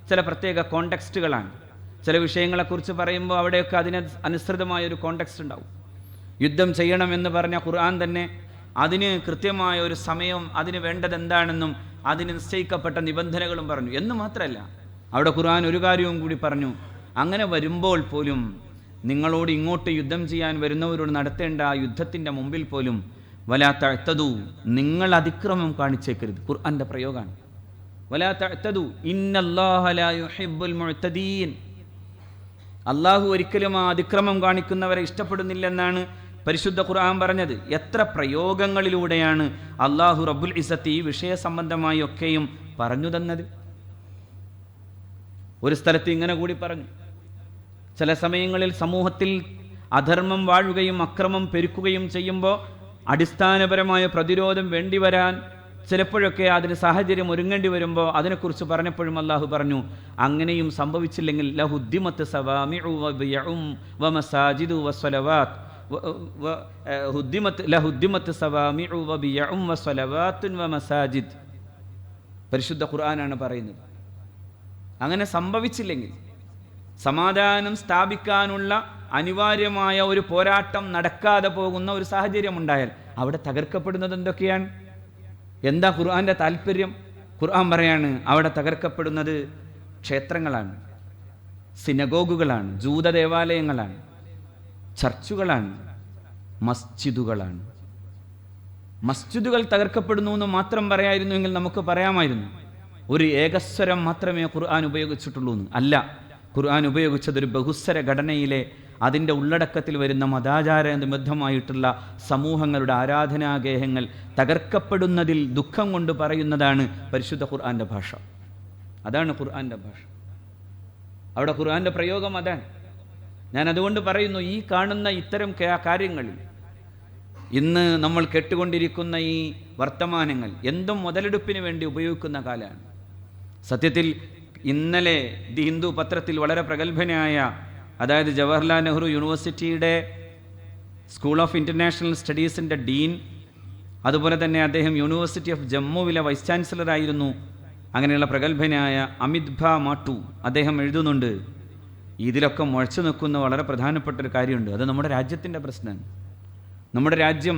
ചില പ്രത്യേക കോണ്ടെക്സ്റ്റുകളാണ്. ചില വിഷയങ്ങളെക്കുറിച്ച് പറയുമ്പോൾ അവിടെയൊക്കെ അതിന് അനുസൃതമായൊരു കോണ്ടെക്സ്റ്റ് ഉണ്ടാവും. യുദ്ധം ചെയ്യണമെന്ന് പറഞ്ഞ ഖുർആൻ തന്നെ അതിന് കൃത്യമായ ഒരു സമയം, അതിന് വേണ്ടത് എന്താണെന്നും അതിന് നിശ്ചയിക്കപ്പെട്ട നിബന്ധനകളും പറഞ്ഞു. എന്ന് മാത്രമല്ല, അവിടെ ഖുർആൻ ഒരു കാര്യവും കൂടി പറഞ്ഞു, അങ്ങനെ വരുമ്പോൾ പോലും നിങ്ങളോട് ഇങ്ങോട്ട് യുദ്ധം ചെയ്യാൻ വരുന്നവരോട് നടത്തേണ്ട ആ യുദ്ധത്തിൻ്റെ മുമ്പിൽ പോലും വലാ തഅ്തദു, നിങ്ങൾ അതിക്രമം കാണിച്ചേക്കരുത്. ഖുർആൻ്റെ പ്രയോഗമാണ് വലാ തഅ്തദു ഇന്നല്ലാഹ ലാ യുഹിബ്ബുൽ മുഅ്തദീൻ. അള്ളാഹു ഒരിക്കലും ആ അതിക്രമം കാണിക്കുന്നവരെ ഇഷ്ടപ്പെടുന്നില്ലെന്നാണ് പരിശുദ്ധ ഖുർആൻ പറഞ്ഞത്. എത്ര പ്രയോഗങ്ങളിലൂടെയാണ് അള്ളാഹു റബ്ബുൽ ഇസ്സത്ത് ഈ വിഷയ സംബന്ധമായി ഒക്കെയും പറഞ്ഞു തന്നത്. ഒരു സ്ഥലത്ത് ഇങ്ങനെ കൂടി പറഞ്ഞു, ചില സമയങ്ങളിൽ സമൂഹത്തിൽ അധർമ്മം വാഴുകയും അക്രമം പെരുക്കുകയും ചെയ്യുമ്പോൾ അടിസ്ഥാനപരമായ പ്രതിരോധം വേണ്ടിവരാൻ ചിലപ്പോഴൊക്കെ അതിന് സാഹചര്യം ഒരുങ്ങേണ്ടി വരുമ്പോൾ അതിനെക്കുറിച്ച് പറഞ്ഞപ്പോഴും അള്ളാഹു പറഞ്ഞു, അങ്ങനെയും സംഭവിച്ചില്ലെങ്കിൽ ലഹുദ്ദിമത്ത് സവാമിഉ വബിയഉം വമസാജിദു വസ്വലവാത്ത് ലഹുദ്ദിമത്ത് സവാമിഉ വബിയഉം വസലവാത്തുൻ വമസാജിദ്. പരിശുദ്ധ ഖുർആനാണ് പറയുന്നത്. അങ്ങനെ സംഭവിച്ചില്ലെങ്കിൽ, സമാധാനം സ്ഥാപിക്കാനുള്ള അനിവാര്യമായ ഒരു പോരാട്ടം നടക്കാതെ പോകുന്ന ഒരു സാഹചര്യം ഉണ്ടായാൽ അവിടെ തകർക്കപ്പെടുന്നത് എന്തൊക്കെയാണ്? എന്താ ഖുർആന്റെ താല്പര്യം? ഖുർആൻ പറയാണ് അവിടെ തകർക്കപ്പെടുന്നത് ക്ഷേത്രങ്ങളാണ്, സിനഗോഗുകളാണ്, ജൂത ദേവാലയങ്ങളാണ്, ചർച്ചുകളാണ്, മസ്ജിദുകളാണ്. മസ്ജിദുകൾ തകർക്കപ്പെടുന്നു എന്ന് മാത്രം പറയായിരുന്നുവെങ്കിൽ നമുക്ക് പറയാമായിരുന്നു. ഒരു ഏകസ്വരം മാത്രമേ ഖുർആൻ ഉപയോഗിച്ചിട്ടുള്ളൂ എന്ന്. അല്ല, ഖുർആൻ ഉപയോഗിച്ചത് ഒരു ബഹുസ്വര ഘടനയിലെ അതിൻ്റെ ഉള്ളടക്കത്തിൽ വരുന്ന മതാചാര നിബദ്ധമായിട്ടുള്ള സമൂഹങ്ങളുടെ ആരാധനാഗേഹങ്ങൾ തകർക്കപ്പെടുന്നതിൽ ദുഃഖം കൊണ്ട് പറയുന്നതാണ് പരിശുദ്ധ ഖുർആൻ്റെ ഭാഷ. അതാണ് ഖുർആൻ്റെ ഭാഷ. അവിടെ ഖുർആൻ്റെ പ്രയോഗം അതാണ്. ഞാൻ അതുകൊണ്ട് പറയുന്നു, ഈ കാണുന്ന ഇത്തരം കാര്യങ്ങളിൽ ഇന്ന് നമ്മൾ കേട്ടുകൊണ്ടിരിക്കുന്ന ഈ വർത്തമാനങ്ങൾ എന്തും മുതലെടുപ്പിന് വേണ്ടി ഉപയോഗിക്കുന്ന കാലമാണ്. സത്യത്തിൽ ഇന്നലെ ദി ഹിന്ദു പത്രത്തിൽ വളരെ പ്രഗത്ഭനായ, അതായത് ജവഹർലാൽ നെഹ്റു യൂണിവേഴ്സിറ്റിയുടെ സ്കൂൾ ഓഫ് ഇൻ്റർനാഷണൽ സ്റ്റഡീസിൻ്റെ ഡീൻ, അതുപോലെ തന്നെ അദ്ദേഹം യൂണിവേഴ്സിറ്റി ഓഫ് ജമ്മുവിലെ വൈസ് ചാൻസലറായിരുന്നു, അങ്ങനെയുള്ള പ്രഗത്ഭനായ അമിത് ഭ മാട്ടു അദ്ദേഹം എഴുതുന്നുണ്ട്, ഇതിലൊക്കെ മുഴച്ചു നിൽക്കുന്ന വളരെ പ്രധാനപ്പെട്ടൊരു കാര്യമുണ്ട്. അത് നമ്മുടെ രാജ്യത്തിൻ്റെ പ്രശ്നമാണ്. നമ്മുടെ രാജ്യം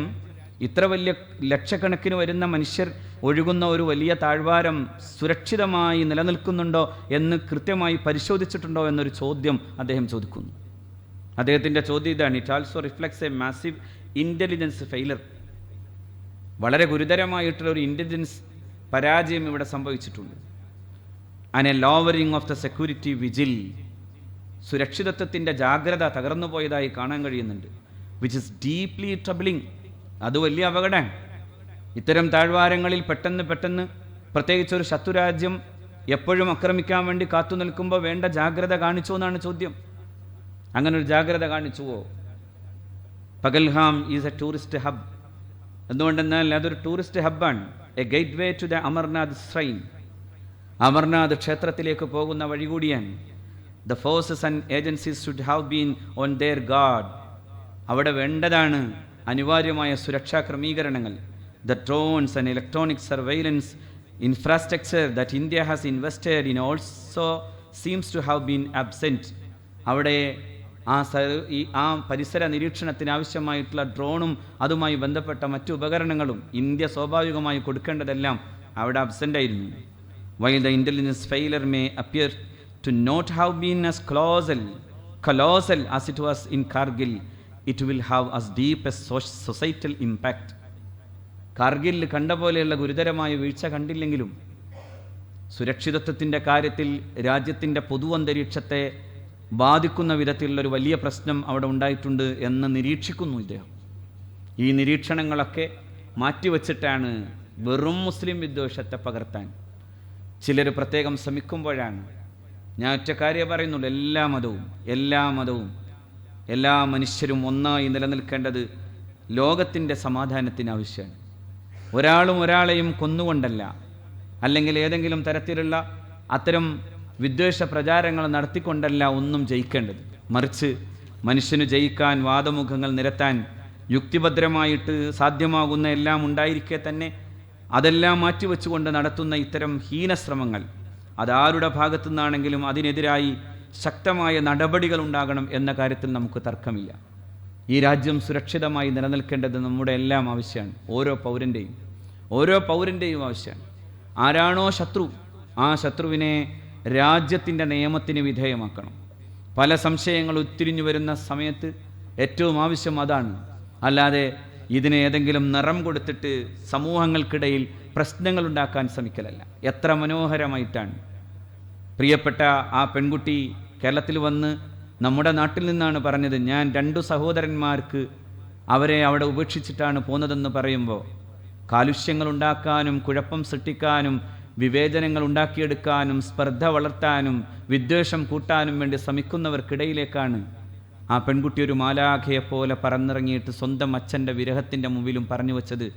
ഇത്ര വലിയ ലക്ഷക്കണക്കിന് വരുന്ന മനുഷ്യർ ഒഴുകുന്ന ഒരു വലിയ താഴ്വാരം സുരക്ഷിതമായി നിലനിൽക്കുന്നുണ്ടോ എന്ന് കൃത്യമായി പരിശോധിച്ചിട്ടുണ്ടോ എന്നൊരു ചോദ്യം അദ്ദേഹം ചോദിക്കുന്നു. അദ്ദേഹത്തിൻ്റെ ചോദ്യം ഇതാണ്: it also reflects a massive intelligence failure. വളരെ ഗുരുതരമായിട്ടുള്ള ഒരു ഇൻ്റലിജൻസ് പരാജയം ഇവിടെ സംഭവിച്ചിട്ടുണ്ട്. And a lowering of the security vigil. സുരക്ഷിതത്വത്തിൻ്റെ ജാഗ്രത തകർന്നു പോയതായി കാണാൻ കഴിയുന്നുണ്ട്. Which is deeply troubling. അത് വലിയ അപകടമാണ്. ഇത്തരം താഴ്വാരങ്ങളിൽ പെട്ടെന്ന് പ്രത്യേകിച്ചൊരു ശത്രുരാജ്യം എപ്പോഴും ആക്രമിക്കാൻ വേണ്ടി കാത്തു നിൽക്കുമ്പോൾ വേണ്ട ജാഗ്രത കാണിച്ചോ എന്നാണ് ചോദ്യം. അങ്ങനെ ഒരു ജാഗ്രത കാണിച്ചുവോ? Pahalgam is a tourist hub. എന്തുകൊണ്ടെന്നാൽ അതൊരു ടൂറിസ്റ്റ് ഹബ്ബാണ്. A gateway to the Amarnath shrine. Amarnath ക്ഷേത്രത്തിലേക്ക് പോകുന്ന വഴി കൂടിയാണ്. The forces and agencies should have been on their guard. അവിടെ വേണ്ടതാണ് അനിവാര്യമായ സുരക്ഷാ ക്രമീകരണങ്ങൾ. The drones and electronic surveillance infrastructure that India has invested in also seems to have been absent. അവിടെ ആ പരിസര നിരീക്ഷണത്തിന് ആവശ്യമായിട്ടുള്ള ഡ്രോണും അതുമായി ബന്ധപ്പെട്ട മറ്റു ഉപകരണങ്ങളും ഇന്ത്യ സ്വാഭാവികമായി കൊടുക്കേണ്ടതെല്ലാം അവിടെ അബ്സെൻ്റ് ആയിരുന്നു. While the intelligence failure may appear to not have been as colossal as it was in Kargil, it will have as deep a societal impact. Kargil കണ്ട പോലെയുള്ള ഗുരുതരമായ വീഴ്ച കണ്ടില്ലെങ്കിലും സുരക്ഷിതത്വത്തിൻ്റെ കാര്യത്തിൽ രാജ്യത്തിൻ്റെ പൊതു അന്തരീക്ഷത്തെ ബാധിക്കുന്ന വിധത്തിലുള്ളൊരു വലിയ പ്രശ്നം അവിടെ ഉണ്ടായിട്ടുണ്ട് എന്ന് നിരീക്ഷിക്കുന്നു ഇദ്ദേഹം. ഈ നിരീക്ഷണങ്ങളൊക്കെ മാറ്റിവെച്ചിട്ടാണ് വെറും മുസ്ലിം വിദ്വേഷത്തെ പകർത്താൻ ചിലർ പ്രത്യേകം ശ്രമിക്കുമ്പോഴാണ്. ഞാൻ ഒറ്റ കാര്യം പറയുന്നുള്ളൂ, എല്ലാ മതവും എല്ലാ മനുഷ്യരും ഒന്നായി നിലനിൽക്കേണ്ടത് ലോകത്തിൻ്റെ സമാധാനത്തിന് ആവശ്യമാണ്. ഒരാളും ഒരാളെയും കൊന്നുകൊണ്ടല്ല, അല്ലെങ്കിൽ ഏതെങ്കിലും തരത്തിലുള്ള അത്തരം വിദ്വേഷ പ്രചാരങ്ങൾ നടത്തിക്കൊണ്ടല്ല ഒന്നും ജയിക്കേണ്ടത്. മറിച്ച് മനുഷ്യന് ജയിക്കാൻ വാദമുഖങ്ങൾ നിരത്താൻ യുക്തിഭദ്രമായിട്ട് സാധ്യമാകുന്ന എല്ലാം ഉണ്ടായിരിക്കെ തന്നെ അതെല്ലാം മാറ്റിവെച്ചുകൊണ്ട് നടത്തുന്ന ഇത്തരം ഹീനശ്രമങ്ങൾ അതാരുടെ ഭാഗത്തു നിന്നാണെങ്കിലും അതിനെതിരായി ശക്തമായ നടപടികൾ ഉണ്ടാകണം എന്ന കാര്യത്തിൽ നമുക്ക് തർക്കമില്ല. ഈ രാജ്യം സുരക്ഷിതമായി നിലനിൽക്കേണ്ടത് നമ്മുടെ എല്ലാം ആവശ്യമാണ്. ഓരോ പൗരൻ്റെയും ആവശ്യമാണ്. ആരാണോ ശത്രു, ആ ശത്രുവിനെ രാജ്യത്തിൻ്റെ നിയമത്തിന് വിധേയമാക്കണം. പല സംശയങ്ങൾ ഉത്തിരിഞ്ഞു വരുന്ന സമയത്ത് ഏറ്റവും ആവശ്യം അതാണ്. അല്ലാതെ ഇതിന് ഏതെങ്കിലും നിറം കൊടുത്തിട്ട് സമൂഹങ്ങൾക്കിടയിൽ പ്രശ്നങ്ങൾ ഉണ്ടാക്കാൻ ശ്രമിക്കലല്ല. എത്ര മനോഹരമായിട്ടാണ് പ്രിയപ്പെട്ട ആ പെൺകുട്ടി കേരളത്തിൽ വന്ന് നമ്മുടെ നാട്ടിൽ നിന്നാണ് പറഞ്ഞത്, ഞാൻ 2 സഹോദരന്മാർക്ക് അവരെ അവിടെ ഉപേക്ഷിച്ചിട്ടാണ് പോന്നതെന്ന് പറയുമ്പോൾ കാലുഷ്യങ്ങൾ ഉണ്ടാക്കാനും കുഴപ്പം സൃഷ്ടിക്കാനും വിവേചനങ്ങൾ ഉണ്ടാക്കിയെടുക്കാനും സ്പർദ്ധ വളർത്താനും വിദ്വേഷം കൂട്ടാനും വേണ്ടി ശ്രമിക്കുന്നവർക്കിടയിലേക്കാണ് ആ പെൺകുട്ടി ഒരു മാലാഖയെപ്പോലെ പറന്നിറങ്ങിയിട്ട് സ്വന്തം അച്ഛൻ്റെ വിരഹത്തിൻ്റെ മുമ്പിലും പറഞ്ഞു വച്ചത്,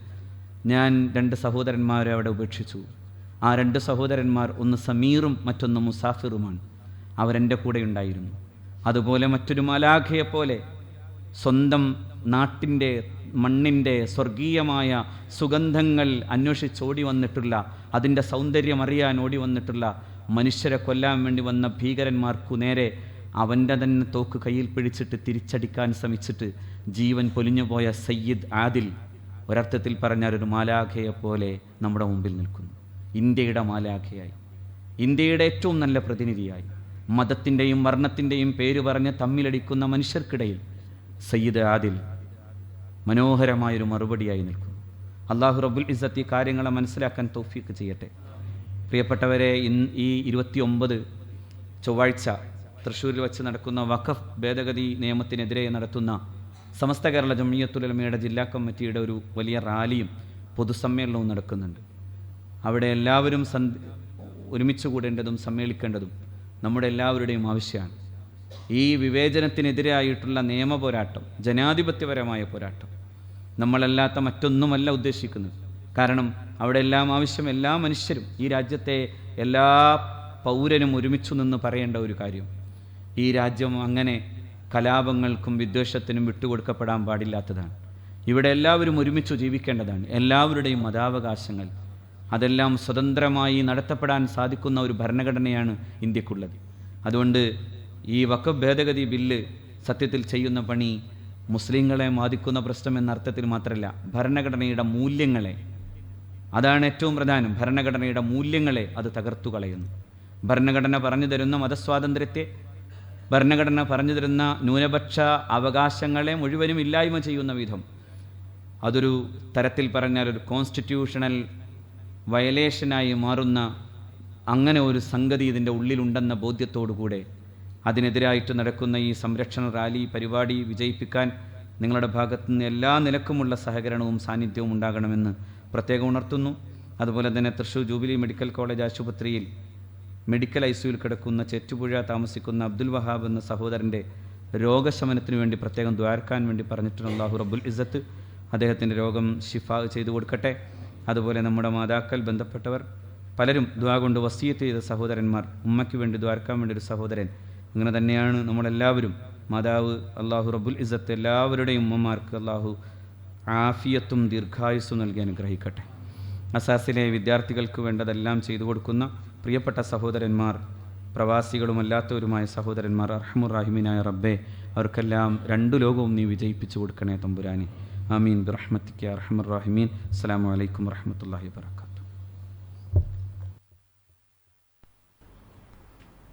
ഞാൻ 2 സഹോദരന്മാരെ അവിടെ ഉപേക്ഷിച്ചു. ആ 2 സഹോദരന്മാർ ഒന്ന് സമീറും മറ്റൊന്ന് മുസാഫിറുമാണ്. അവരെൻ്റെ കൂടെ ഉണ്ടായിരുന്നു. അതുപോലെ മറ്റൊരു മാലാഖയെപ്പോലെ സ്വന്തം നാട്ടിൻ്റെ മണ്ണിൻ്റെ സ്വർഗീയമായ സുഗന്ധങ്ങൾ അന്വേഷിച്ചോടി വന്നിട്ടുള്ള, അതിൻ്റെ സൗന്ദര്യം അറിയാൻ ഓടി വന്നിട്ടുള്ള മനുഷ്യരെ കൊല്ലാൻ വേണ്ടി വന്ന ഭീകരന്മാർക്കു നേരെ അവൻ്റെ തന്നെ തോക്ക് കയ്യിൽ പിടിച്ചിട്ട് തിരിച്ചടിക്കാൻ ശ്രമിച്ചിട്ട് ജീവൻ പൊലിഞ്ഞുപോയ സയ്യിദ് ആദിൽ ഒരർത്ഥത്തിൽ പറഞ്ഞാൽ ഒരു മാലാഖയെ പോലെ നമ്മുടെ മുമ്പിൽ നിൽക്കുന്നു. ഇന്ത്യയുടെ മാലാഖയായി, ഇന്ത്യയുടെ ഏറ്റവും നല്ല പ്രതിനിധിയായി, മതത്തിൻ്റെയും വർണ്ണത്തിൻ്റെയും പേര് പറഞ്ഞ് തമ്മിലടിക്കുന്ന മനുഷ്യർക്കിടയിൽ സയ്യിദ് ആദിൽ മനോഹരമായൊരു മറുപടിയായി നിൽക്കുന്നു. അള്ളാഹു റബ്ബുൽ ഇസ്സത്ത് ഈ കാര്യങ്ങളെ മനസ്സിലാക്കാൻ തൗഫീഖ് ചെയ്യട്ടെ. പ്രിയപ്പെട്ടവരെ, ഈ 29 ചൊവ്വാഴ്ച തൃശ്ശൂരിൽ വെച്ച് നടക്കുന്ന വഖഫ് ഭേദഗതി നിയമത്തിനെതിരെ നടത്തുന്ന സമസ്ത കേരള ജംഇയ്യത്തുൽ ഉലമയുടെ ജില്ലാ കമ്മിറ്റിയുടെ ഒരു വലിയ റാലിയും പൊതുസമ്മേളനവും നടക്കുന്നുണ്ട്. അവിടെ എല്ലാവരും ഒരുമിച്ച് കൂടേണ്ടതും സമ്മേളിക്കേണ്ടതും നമ്മുടെ എല്ലാവരുടെയും ആവശ്യമാണ്. ഈ വിവേചനത്തിനെതിരായിട്ടുള്ള നിയമ പോരാട്ടം, ജനാധിപത്യപരമായ പോരാട്ടം നമ്മളല്ലാത്ത മറ്റൊന്നുമല്ല ഉദ്ദേശിക്കുന്നത്. കാരണം അവിടെ എല്ലാം ആവശ്യം എല്ലാ മനുഷ്യരും, ഈ രാജ്യത്തെ എല്ലാ പൗരനും ഒരുമിച്ചു നിന്ന് പറയേണ്ട ഒരു കാര്യം, ഈ രാജ്യം അങ്ങനെ കലാപങ്ങൾക്കും വിദ്വേഷത്തിനും വിട്ടുകൊടുക്കപ്പെടാൻ പാടില്ലാത്തതാണ്. ഇവിടെ എല്ലാവരും ഒരുമിച്ച് ജീവിക്കേണ്ടതാണ്. എല്ലാവരുടെയും മതാവകാശങ്ങൾ അതെല്ലാം സ്വതന്ത്രമായി നടത്തപ്പെടാൻ സാധിക്കുന്ന ഒരു ഭരണഘടനയാണ് ഇന്ത്യക്കുള്ളത്. അതുകൊണ്ട് ഈ വഖഫ് ഭേദഗതി ബില്ല് സത്യത്തിൽ ചെയ്യുന്ന പണി മുസ്ലിങ്ങളെ ബാധിക്കുന്ന പ്രശ്നം എന്ന അർത്ഥത്തിൽ മാത്രമല്ല, ഭരണഘടനയുടെ മൂല്യങ്ങളെ, അതാണ് ഏറ്റവും പ്രധാനം, ഭരണഘടനയുടെ മൂല്യങ്ങളെ അത് തകർത്തു കളയുന്നു. ഭരണഘടന പറഞ്ഞു തരുന്ന മതസ്വാതന്ത്ര്യത്തെ, ഭരണഘടന പറഞ്ഞു തരുന്ന ന്യൂനപക്ഷ അവകാശങ്ങളെ മുഴുവനും ഇല്ലായ്മ ചെയ്യുന്ന വിധം, അതൊരു തരത്തിൽ പറഞ്ഞാൽ ഒരു കോൺസ്റ്റിറ്റ്യൂഷണൽ വയലേഷനായി മാറുന്ന അങ്ങനെ ഒരു സംഗതി ഇതിൻ്റെ ഉള്ളിലുണ്ടെന്ന ബോധ്യത്തോടുകൂടെ അതിനെതിരായിട്ട് നടക്കുന്ന ഈ സംരക്ഷണ റാലി പരിപാടി വിജയിപ്പിക്കാൻ നിങ്ങളുടെ ഭാഗത്തു നിന്ന് എല്ലാ നിലക്കുമുള്ള സഹകരണവും സാന്നിധ്യവും ഉണ്ടാകണമെന്ന് പ്രത്യേകം ഉണർത്തുന്നു. അതുപോലെ തന്നെ തൃശ്ശൂർ ജൂബിലി മെഡിക്കൽ കോളേജ് ആശുപത്രിയിൽ മെഡിക്കൽ ഐസിയുയിൽ കിടക്കുന്ന ചെറ്റുപുഴ താമസിക്കുന്ന അബ്ദുൽ വഹാബ് എന്ന സഹോദരൻ്റെ രോഗശമനത്തിന് വേണ്ടി പ്രത്യേകം ദ്വാരക്കാൻ വേണ്ടി പറഞ്ഞിട്ടുള്ള അല്ലാഹു റബ്ബുൽ ഇസ്സത്ത് അദ്ദേഹത്തിൻ്റെ രോഗം ശിഫാ ചെയ്തു കൊടുക്കട്ടെ. അതുപോലെ നമ്മുടെ മാതാക്കൾ, ബന്ധപ്പെട്ടവർ പലരും ദുആ കൊണ്ട് വസിയത്ത് ചെയ്ത സഹോദരന്മാർ, ഉമ്മയ്ക്ക് വേണ്ടി ദ്വാരക്കാൻ വേണ്ടി ഒരു സഹോദരൻ, അങ്ങനെ തന്നെയാണ് നമ്മളെല്ലാവരും. മാതാവ് അല്ലാഹു റബ്ബുൽ ഇസ്സത്ത് എല്ലാവരുടെയും ഉമ്മമാർക്ക് അല്ലാഹു ആഫിയത്തും ദീർഘായുസ്സും നൽകി അനുഗ്രഹിക്കട്ടെ. അസാസിലെ വിദ്യാർത്ഥികൾക്ക് വേണ്ടതെല്ലാം ചെയ്തു കൊടുക്കുന്ന പ്രിയപ്പെട്ട സഹോദരന്മാർ, പ്രവാസികളുമല്ലാത്തവരുമായ സഹോദരന്മാർ, അർഹമുർ റഹീമീനായ റബ്ബേ, അവർക്കെല്ലാം രണ്ടു ലോകവും നീ വിജയിപ്പിച്ചു കൊടുക്കണേ തമ്പുരാനെ. ആമീൻ ബിറഹ്മതിക യാ അർഹമർ റഹീമീൻ. അസ്സലാമു അലൈക്കും വറഹ്മത്തുള്ളാഹി വബറകാതുഹു.